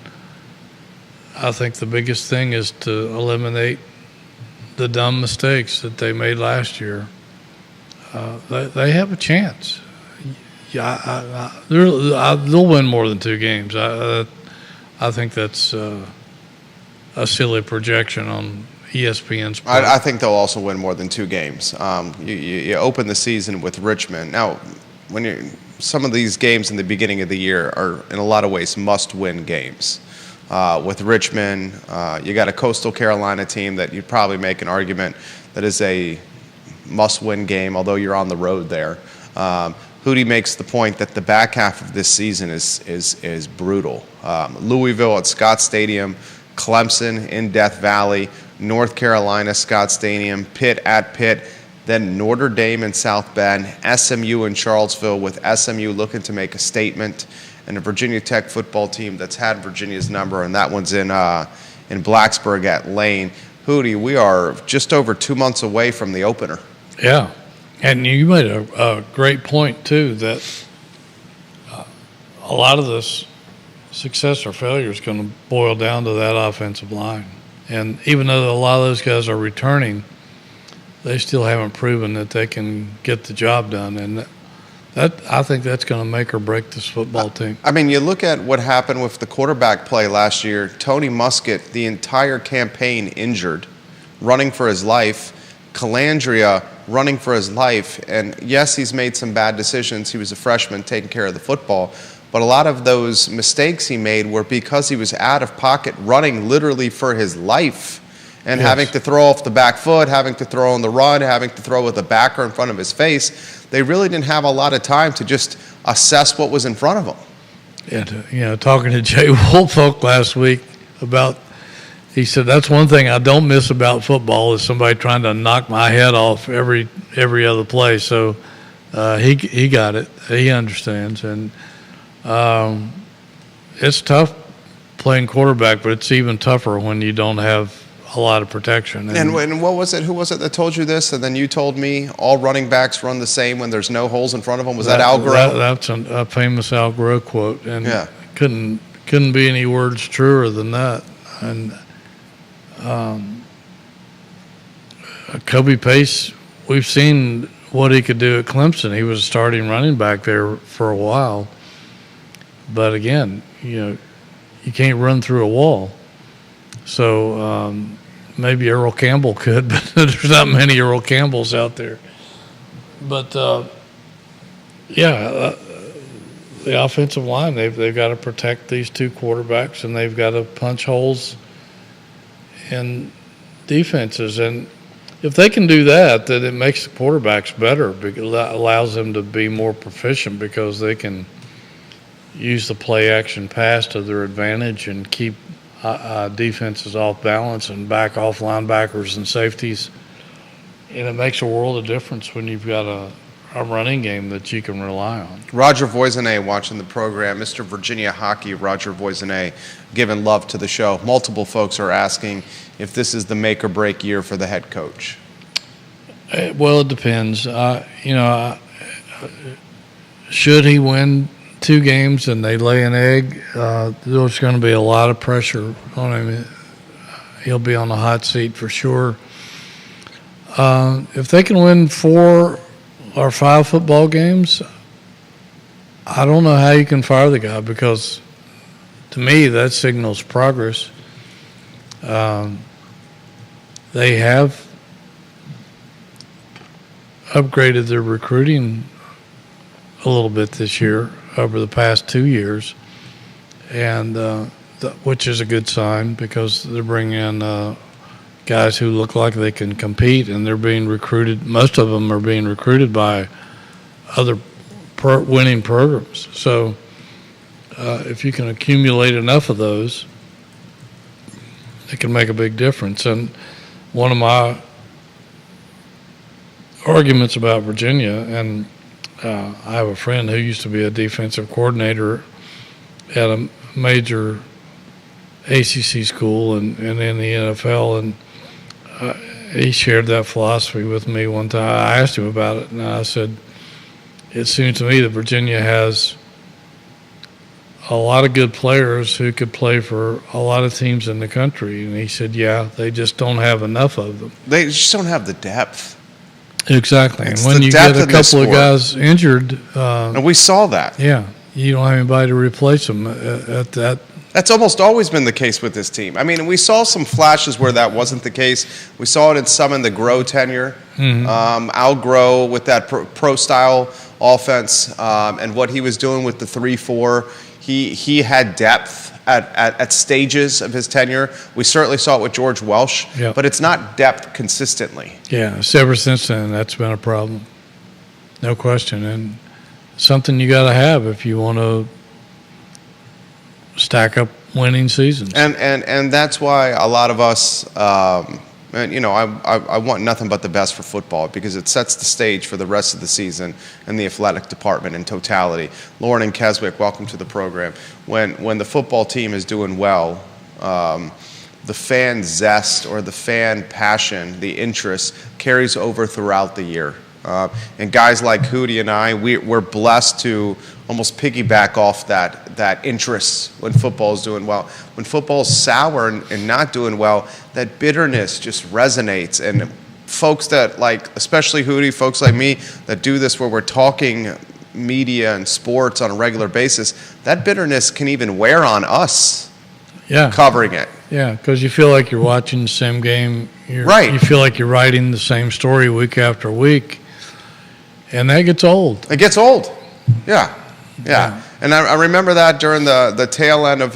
I think the biggest thing is to eliminate the dumb mistakes that they made last year. They have a chance. Yeah, they'll win more than 2 games. I think that's a silly projection on ESPN's part.
I think they'll also win more than 2 games. You open the season with Richmond. Now, some of these games in the beginning of the year are in a lot of ways must-win games. With Richmond, you got a Coastal Carolina team that you'd probably make an argument that is a must-win game, although you're on the road there. Hootie makes the point that the back half of this season is brutal. Louisville at Scott Stadium, Clemson in Death Valley, North Carolina, Scott Stadium, Pitt at Pitt, then Notre Dame in South Bend, SMU in Charlottesville, with SMU looking to make a statement, and a Virginia Tech football team that's had Virginia's number, and that one's in Blacksburg at Lane. Hootie, we are just over 2 months away from the opener.
Yeah. And you made a great point, too, that a lot of this success or failure is going to boil down to that offensive line. And even though a lot of those guys are returning, they still haven't proven that they can get the job done. And I think that's going to make or break this football team.
I mean, you look at what happened with the quarterback play last year. Tony Muskett, the entire campaign injured, running for his life. Calandria running for his life. And yes, he's made some bad decisions. He was a freshman taking care of the football. But a lot of those mistakes he made were because he was out of pocket running literally for his life and having to throw off the back foot, having to throw on the run, having to throw with a backer in front of his face. They really didn't have a lot of time to just assess what was in front of them.
Yeah, talking to Jay Woolfolk last week about, he said, that's one thing I don't miss about football is somebody trying to knock my head off every other play. So he got it. He understands. And it's tough playing quarterback, but it's even tougher when you don't have a lot of protection.
And what was it? Who was it that told you this? And then you told me all running backs run the same when there's no holes in front of them. Was that Al Groh?
That's a famous Al Groh quote. And couldn't be any words truer than that. And Kobe Pace, we've seen what he could do at Clemson. He was a starting running back there for a while. But again, you can't run through a wall. So maybe Earl Campbell could, but there's not many Earl Campbells out there. But the offensive line, they've got to protect these 2 quarterbacks, and they've got to punch holes in defenses. And if they can do that, then it makes the quarterbacks better, because that allows them to be more proficient, because they can use the play action pass to their advantage and keep defenses off balance and back off linebackers and safeties. And it makes a world of difference when you've got a running game that you can rely on.
Roger Voisinay watching the program. Mr. Virginia Hockey, Roger Voisinay, giving love to the show. Multiple folks are asking if this is the make or break year for the head coach.
Well, it depends. Should he win 2 games and they lay an egg, there's going to be a lot of pressure on him. He'll be on the hot seat for sure. If they can win 4 or 5 football games, I don't know how you can fire the guy, because to me that signals progress. They have upgraded their recruiting a little bit this year over the past 2 years, and which is a good sign, because they're bringing in guys who look like they can compete, and they're being recruited. Most of them are being recruited by other winning programs. So if you can accumulate enough of those, it can make a big difference. And one of my arguments about Virginia, and I have a friend who used to be a defensive coordinator at a major ACC school and in the NFL, and he shared that philosophy with me one time. I asked him about it, and I said, it seems to me that Virginia has a lot of good players who could play for a lot of teams in the country. And he said, yeah, they just don't have enough of them.
They just don't have the depth.
Exactly.
It's
and when
the
you get
depth
a
in this
couple of
sport.
guys injured,
And we saw that.
yeah, you don't have anybody to replace them at that.
That's almost always been the case with this team. I mean, we saw some flashes where that wasn't the case. We saw it in some in the Grow tenure. Al Grow with that pro-style offense, and what he was doing with the 3-4. He had depth at stages of his tenure. We certainly saw it with George Welsh,
Yep.
but it's not depth consistently.
Yeah, so ever since then, that's been a problem. No question. And something you got to have if you want to stack up winning seasons.
And that's why a lot of us, and I want nothing but the best for football, because it sets the stage for the rest of the season and the athletic department in totality. Lauren and Keswick, welcome to the program. When the football team is doing well, the fan zest or the fan passion, the interest carries over throughout the year. And guys like Hootie and I, we're blessed to almost piggyback off that interest when football is doing well. When football's sour and not doing well, that bitterness just resonates. And folks that, like, especially Hootie, folks like me that do this where we're talking media and sports on a regular basis, that bitterness can even wear on us covering it.
Yeah, because you feel like you're watching the same game.
Right.
You feel like you're writing the same story week after week, and that gets old.
It gets old. Yeah. And I remember that during the tail end of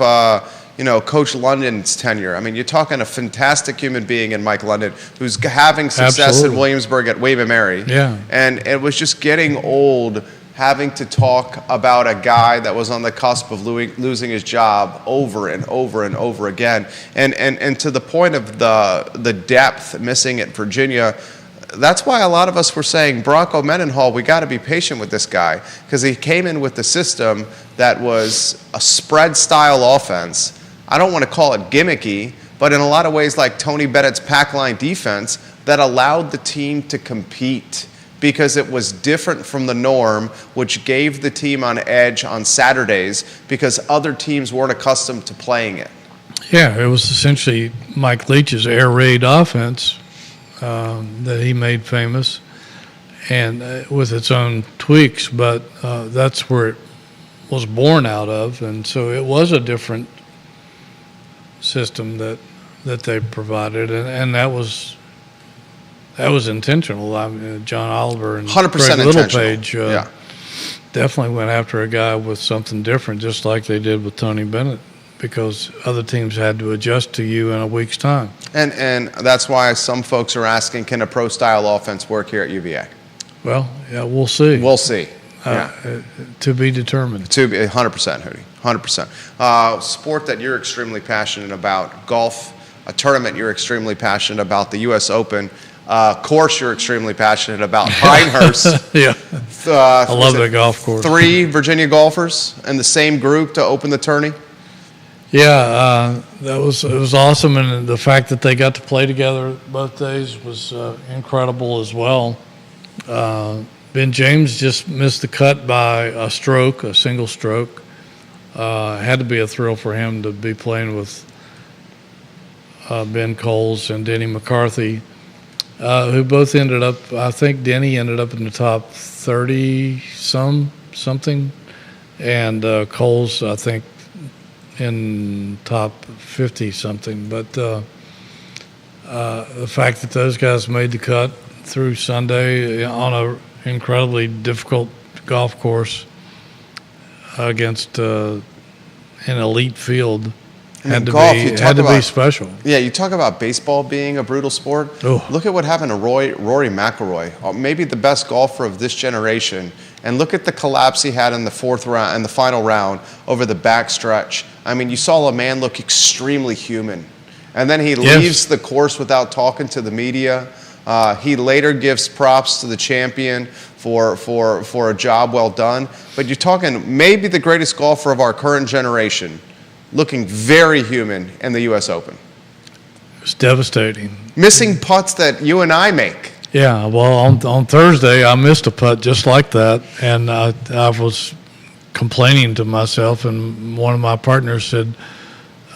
Coach London's tenure. I mean, you're talking a fantastic human being in Mike London, who's having success
Absolutely.
in Williamsburg at William & Mary.
Yeah.
And it was just getting old having to talk about a guy that was on the cusp of losing his job over and over and over again. And to the point of the depth missing at Virginia, that's why a lot of us were saying, Bronco Mendenhall, we got to be patient with this guy, because he came in with the system that was a spread-style offense. I don't want to call it gimmicky, but in a lot of ways like Tony Bennett's pack line defense that allowed the team to compete because it was different from the norm, which gave the team on edge on Saturdays because other teams weren't accustomed to playing it.
Yeah, it was essentially Mike Leach's air raid offense that he made famous, and with its own tweaks, but that's where it was born out of, and so it was a different system that they provided, and that was intentional. I mean, John Oliver and
100%
Greg
intentional.
Littlepage definitely went after a guy with something different, just like they did with Tony Bennett, because other teams had to adjust to you in a week's time.
And that's why some folks are asking, can a pro-style offense work here at UVA?
Well, yeah, we'll see.
We'll see.
To be determined.
To be 100%, Hootie, 100%. Sport that you're extremely passionate about, golf, a tournament you're extremely passionate about, the U.S. Open, course you're extremely passionate about, Pinehurst.
Yeah. I love that golf course.
3 Virginia golfers in the same group to open the tourney.
Yeah, it was awesome, and the fact that they got to play together both days was incredible as well. Ben James just missed the cut by a single stroke. Had to be a thrill for him to be playing with Ben Coles and Denny McCarthy, who both ended up, I think Denny ended up in the top 30 something, and Coles, I think, in top 50 something. But the fact that those guys made the cut through Sunday on a incredibly difficult golf course against an elite field had to be special.
Yeah, you talk about baseball being a brutal sport.
Oh.
Look at what happened to Rory McIlroy, maybe the best golfer of this generation, and look at the collapse he had in the fourth round and the final round over the backstretch. I mean, you saw a man look extremely human, and then he leaves the course without talking to the media. He later gives props to the champion for a job well done. But you're talking maybe the greatest golfer of our current generation, looking very human in the U.S. Open.
It's devastating.
Missing putts that you and I make.
Yeah, well, on Thursday, I missed a putt just like that, and I was complaining to myself, and one of my partners said,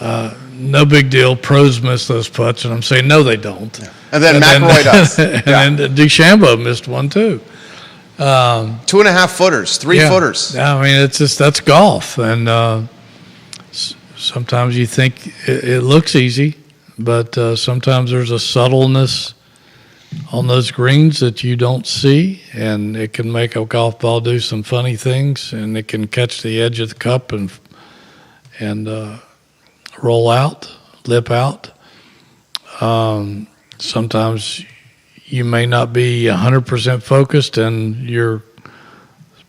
no big deal, pros miss those putts, and I'm saying, no, they don't.
Yeah. And then McIlroy does.
And then DeChambeau missed one, too.
2.5 footers, 3 footers.
I mean, that's golf, and sometimes you think it looks easy, but sometimes there's a subtleness on those greens that you don't see, and it can make a golf ball do some funny things, and it can catch the edge of the cup and roll out, lip out. Sometimes you may not be 100% focused, and your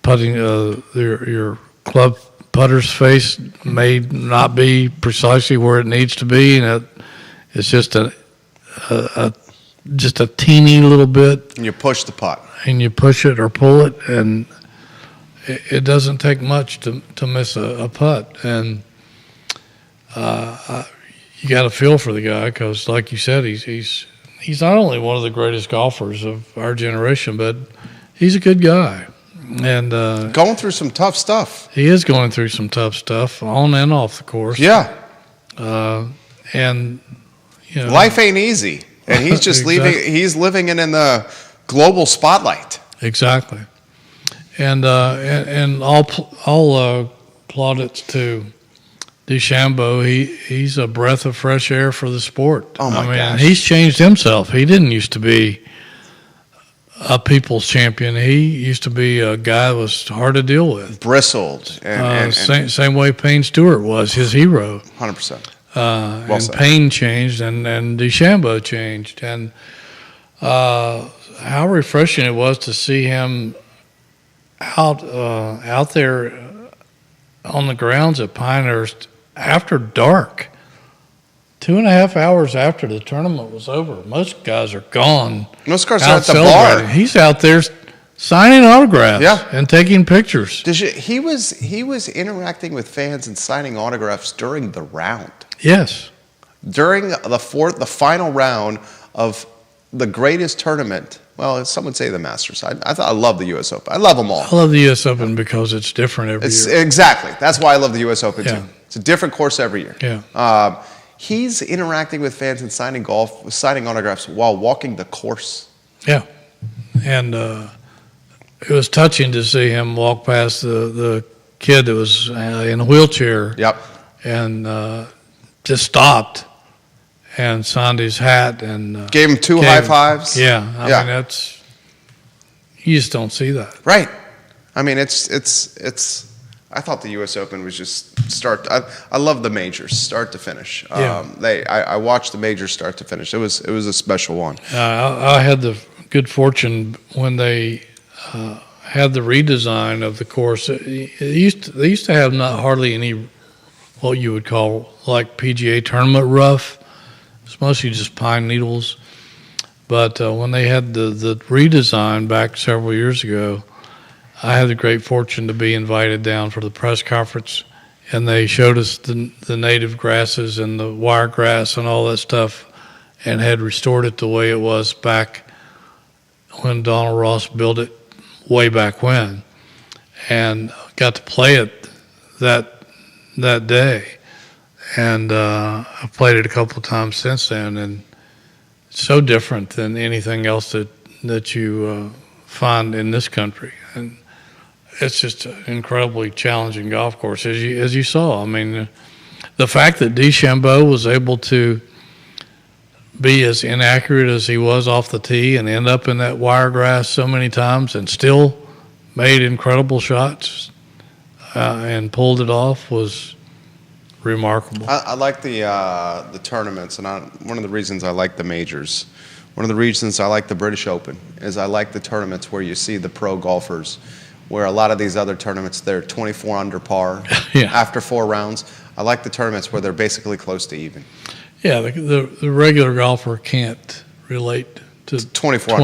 putting your club putter's face may not be precisely where it needs to be, and it's just a teeny little bit.
And you push the putt.
And you push it or pull it, and it doesn't take much to miss a putt. And you got to feel for the guy because, like you said, he's not only one of the greatest golfers of our generation, but he's a good guy. And
going through some tough stuff.
He is going through some tough stuff on and off the course.
Yeah.
And you know,
life ain't easy, and he's just
Exactly.
He's living in the global spotlight.
Exactly. And all plaudits to DeChambeau. He's a breath of fresh air for the sport.
Oh my gosh.
He's changed himself. He didn't used to be a people's champion. He used to be a guy that was hard to deal with.
Bristled. And
Same way Payne Stewart was his hero.
100%.
And
said.
Payne changed, and DeChambeau changed, and how refreshing it was to see him out there on the grounds at Pinehurst after dark, 2.5 hours after the tournament was over. Most guys are gone.
Most guys are
out
at the
celebrating.
bar.
He's out there signing autographs and taking pictures.
He was interacting with fans and signing autographs during the round.
Yes.
During the final round of the greatest tournament. Well, some would say the Masters. I love the U.S. Open. I love them all.
I love the U.S. Open because it's different every year.
Exactly. That's why I love the U.S. Open too. It's a different course every year.
Yeah.
He's interacting with fans and signing autographs while walking the course.
Yeah. And it was touching to see him walk past the kid that was in a wheelchair.
Yep.
And just stopped and signed his hat and
gave him two high fives.
Yeah. I mean, that's, you just don't see that.
Right. I mean, it's I thought the U.S. Open was just I love the majors, start to finish. I watched the majors start to finish. It was a special one.
I had the good fortune when they had the redesign of the course. They used to have not hardly any what you would call like PGA tournament rough. It's mostly just pine needles. But when they had the redesign back several years ago, I had the great fortune to be invited down for the press conference, and they showed us the native grasses and the wiregrass and all that stuff, and had restored it the way it was back when Donald Ross built it way back when, and got to play it that day. And I've played it a couple of times since then, and it's so different than anything else that you find in this country. And it's just an incredibly challenging golf course, as you saw. I mean, the fact that DeChambeau was able to be as inaccurate as he was off the tee and end up in that wiregrass so many times and still made incredible shots and pulled it off was remarkable.
I like the tournaments, and one of the reasons I like the majors, one of the reasons I like the British Open is I like the tournaments where you see the pro golfers, where a lot of these other tournaments, they're 24 under par after 4 rounds. I like the tournaments where they're basically close to even.
Yeah, the regular golfer can't relate to
24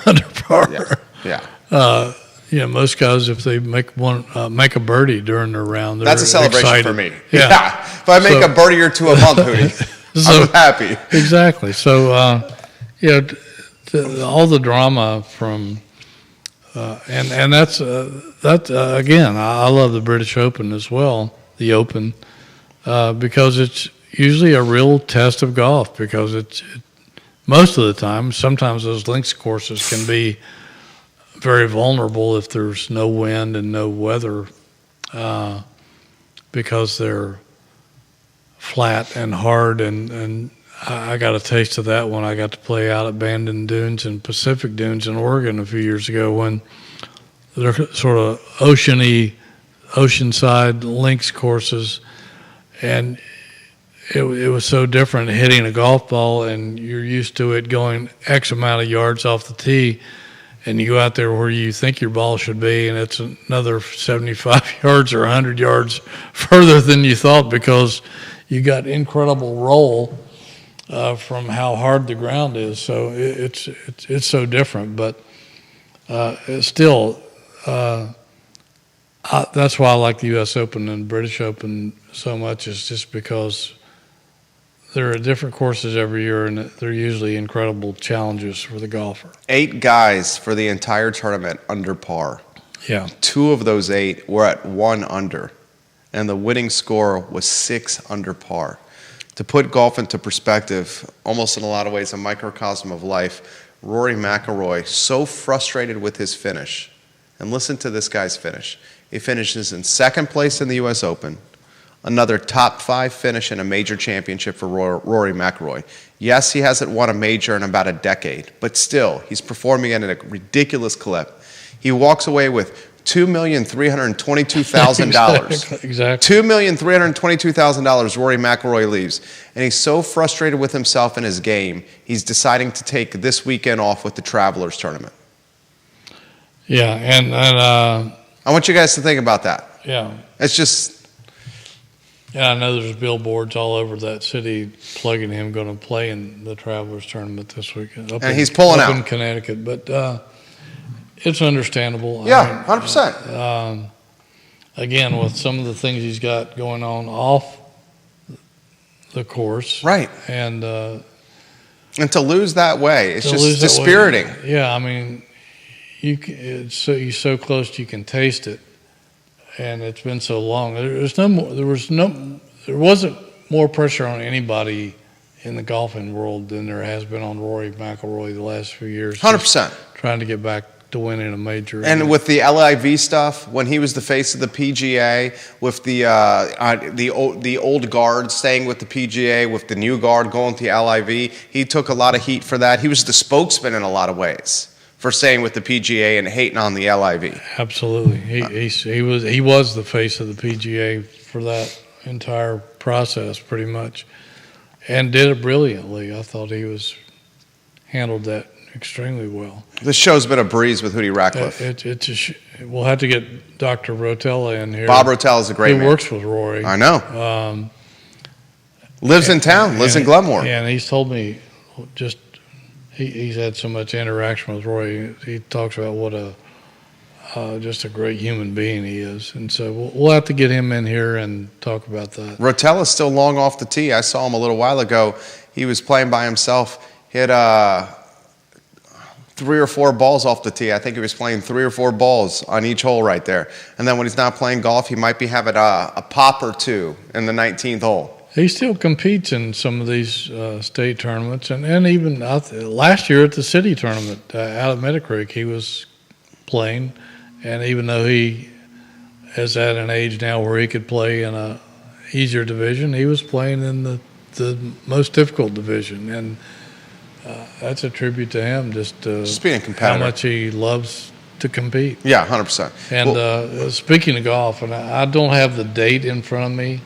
under par.
Yeah.
Most guys, if they make a birdie during their round,
that's a celebration
excited.
for me.
Yeah.
If I make a birdie or two a month, Hootie, I'm happy.
Exactly. So, all the drama from, and that's again, I love the British Open as well, the Open, because it's usually a real test of golf, because it's most of the time, sometimes those links courses can be very vulnerable if there's no wind and no weather, because they're flat and hard. And I got a taste of that when I got to play out at Bandon Dunes and Pacific Dunes in Oregon a few years ago, when they're sort of oceanside links courses, and it was so different hitting a golf ball, and you're used to it going X amount of yards off the tee, and you go out there where you think your ball should be, and it's another 75 yards or 100 yards further than you thought, because you got incredible roll from how hard the ground is. So it's so different, but it's still that's why I like the U.S. Open and British Open so much, is just because there are different courses every year, and they're usually incredible challenges for the golfer.
8 guys for the entire tournament under par.
Yeah.
2 of those 8 were at 1 under, and the winning score was 6 under par. To put golf into perspective, almost in a lot of ways a microcosm of life, Rory McIlroy, so frustrated with his finish, and listen to this guy's finish. He finishes in 2nd place in the U.S. Open, another top 5 finish in a major championship for Rory McIlroy. Yes, he hasn't won a major in about a decade, but still, he's performing at a ridiculous clip. He walks away with $2,322,000.
Exactly.
$2,322,000 Rory McIlroy leaves. And he's so frustrated with himself and his game, he's deciding to take this weekend off with the Travelers Tournament.
Yeah, and
I want you guys to think about that.
Yeah.
It's just...
Yeah, I know there's billboards all over that city plugging him going to play in the Travelers Tournament this weekend.
And he's pulling out.
Up in Connecticut, but it's understandable.
Yeah, 100%.
Again, with some of the things he's got going on off the course.
Right.
And
to lose that way, it's just dispiriting.
Yeah, I mean, you're so close you can taste it. And it's been so long. There wasn't more pressure on anybody in the golfing world than there has been on Rory McIlroy the last few years.
100%.
Trying to get back to winning a major.
And with the LIV stuff, when he was the face of the PGA, with the old guard staying with the PGA, with the new guard going to the LIV, he took a lot of heat for that. He was the spokesman in a lot of ways for staying with the PGA and hating on the LIV.
Absolutely. He was the face of the PGA for that entire process, pretty much, and did it brilliantly. I thought he handled that extremely well.
This show's been a breeze with Hootie Ratcliffe.
We'll have to get Dr. Rotella in here.
Bob Rotella is a great
He
man.
works with Rory.
I know. Lives in town. Lives in
And-
Glenmore.
And he's told me just he's had so much interaction with Rory. He talks about what just a great human being he is, and so we'll have to get him in here and talk about that.
Rotella's still long off the tee. I saw him a little while ago. He was playing by himself. Hit 3 or 4 balls off the tee. I think he was playing 3 or 4 balls on each hole right there. And then when he's not playing golf, he might be having a pop or 2 in the 19th hole.
He still competes in some of these state tournaments, and even last year at the city tournament out at Meadow Creek, he was playing. And even though he is at an age now where he could play in a easier division, he was playing in the most difficult division, and that's a tribute to him. Just
being a competitor.
how much he loves to compete.
Yeah, 100%.
And speaking of golf, and I don't have the date in front of me,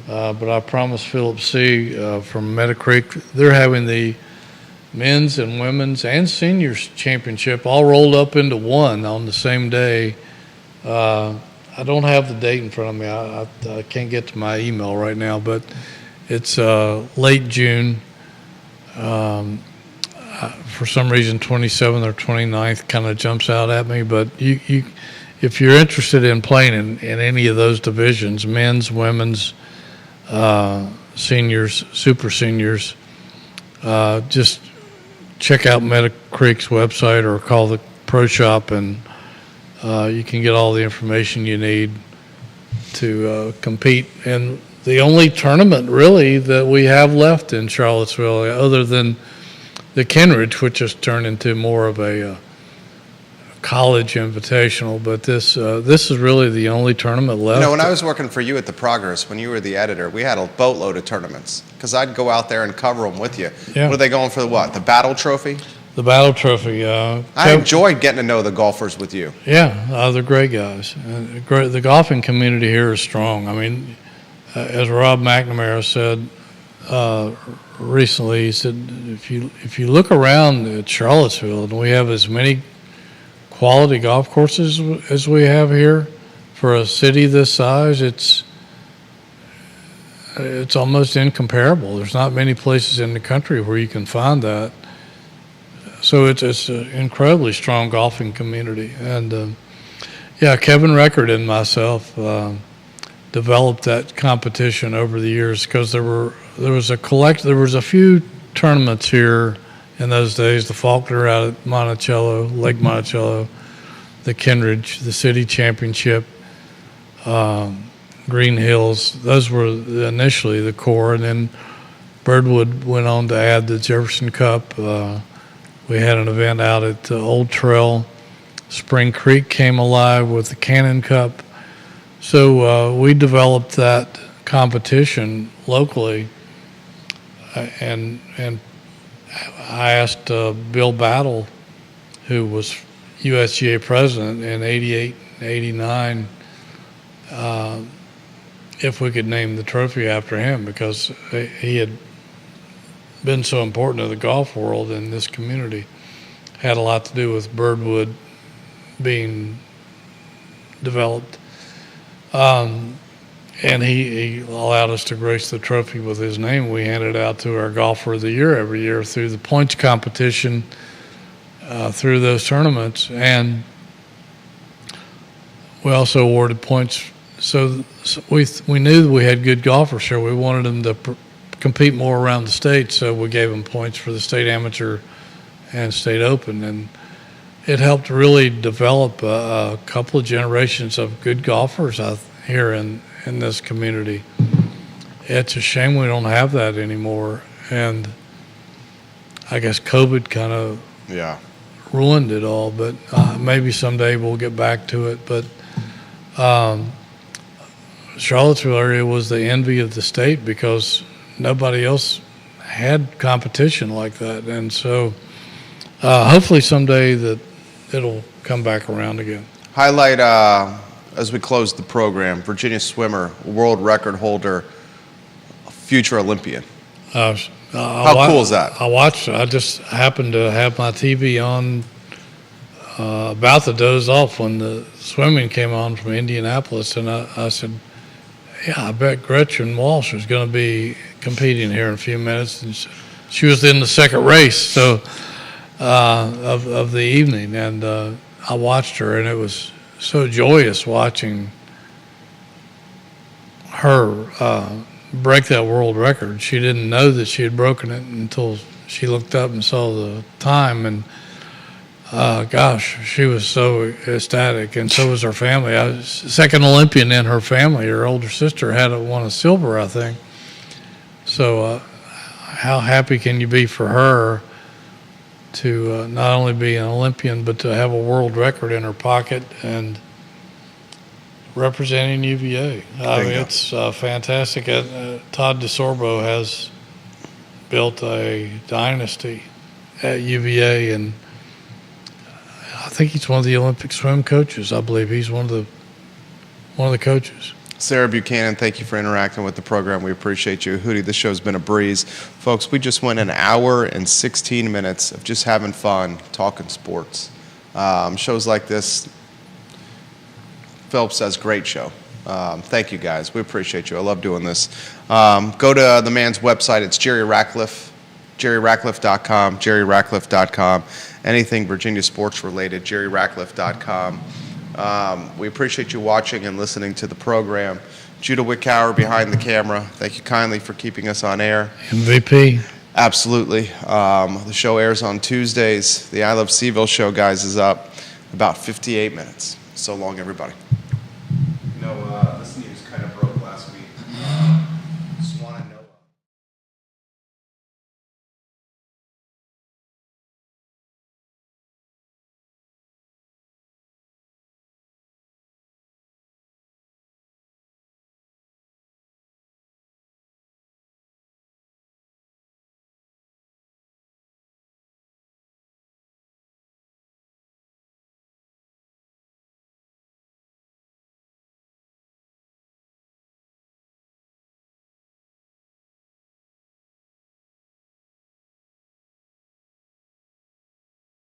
but I promised Philip C. From Meadow Creek, they're having the men's and women's and seniors championship all rolled up into one on the same day. I don't have the date in front of me. I can't get to my email right now, but it's late June. For some reason, 27th or 29th kind of jumps out at me, but if you're interested in playing in any of those divisions, men's, women's, seniors, super seniors, just check out Meadow Creek's website or call the pro shop, and you can get all the information you need to compete. And the only tournament really that we have left in Charlottesville, other than the Kenridge, which has turned into more of a college invitational, but this is really the only tournament left.
You know, when I was working for you at the Progress, when you were the editor, we had a boatload of tournaments because I'd go out there and cover them with you.
Yeah.
What are they going for? The Battle Trophy?
The Battle Trophy.
I enjoyed getting to know the golfers with you.
Yeah, they're great guys. The golfing community here is strong. I mean, as Rob McNamara said recently, he said, if you look around at Charlottesville, and we have as many quality golf courses as we have here for a city this size, it's almost incomparable. There's not many places in the country where you can find that. So it's an incredibly strong golfing community. And Kevin Record and myself developed that competition over the years because there was a few tournaments here in those days. The Faulkner out at Monticello, Lake Monticello, the Kenridge, the City Championship, Green Hills. Those were initially the core, and then Birdwood went on to add the Jefferson Cup. We had an event out at Old Trail. Spring Creek came alive with the Cannon Cup. So we developed that competition locally, and I asked Bill Battle, who was USGA president in '88, '89, if we could name the trophy after him, because he had been so important to the golf world in this community. Had a lot to do with Birdwood being developed. And he allowed us to grace the trophy with his name. We handed it out to our golfer of the year every year through the points competition, through those tournaments. And we also awarded points. So we knew we had good golfers here. We wanted them to compete more around the state, so we gave them points for the state amateur and state open. And it helped really develop a couple of generations of good golfers out here in this community. It's a shame we don't have that anymore, and I guess COVID kind of ruined it all, but maybe someday we'll get back to it. But Charlottesville area was the envy of the state because nobody else had competition like that, and so hopefully someday that it'll come back around again.
Highlight, as we close the program, Virginia swimmer, world record holder, future Olympian. How cool is that?
I watched it. I just happened to have my TV on, about to doze off when the swimming came on from Indianapolis, and I said, yeah, I bet Gretchen Walsh is going to be competing here in a few minutes. And she was in the second race of the evening, and I watched her, and it was so joyous watching her break that world record. She didn't know that she had broken it until she looked up and saw the time, and gosh, she was so ecstatic, and so was her family. I was second Olympian in her family. Her older sister had won a silver, I think. So how happy can you be for her to not only be an Olympian, but to have a world record in her pocket and representing UVA? I mean, it's fantastic. Todd DeSorbo has built a dynasty at UVA, and I think he's one of the Olympic swim coaches. I believe he's one of the coaches.
Sarah Buchanan, thank you for interacting with the program. We appreciate you. Hootie, this show's been a breeze. Folks, we just went an hour and 16 minutes of just having fun, talking sports. Shows like this, Phelps says, great show. Thank you, guys. We appreciate you. I love doing this. Go to the man's website. It's Jerry Ratcliffe, jerryratcliffe.com, jerryratcliffe.com. Anything Virginia sports related, jerryratcliffe.com. We appreciate you watching and listening to the program. Judah Wickower behind the camera, thank you kindly for keeping us on air.
MVP.
Absolutely. The show airs on Tuesdays. The I Love Seville show, guys, is up about 58 minutes. So long, everybody.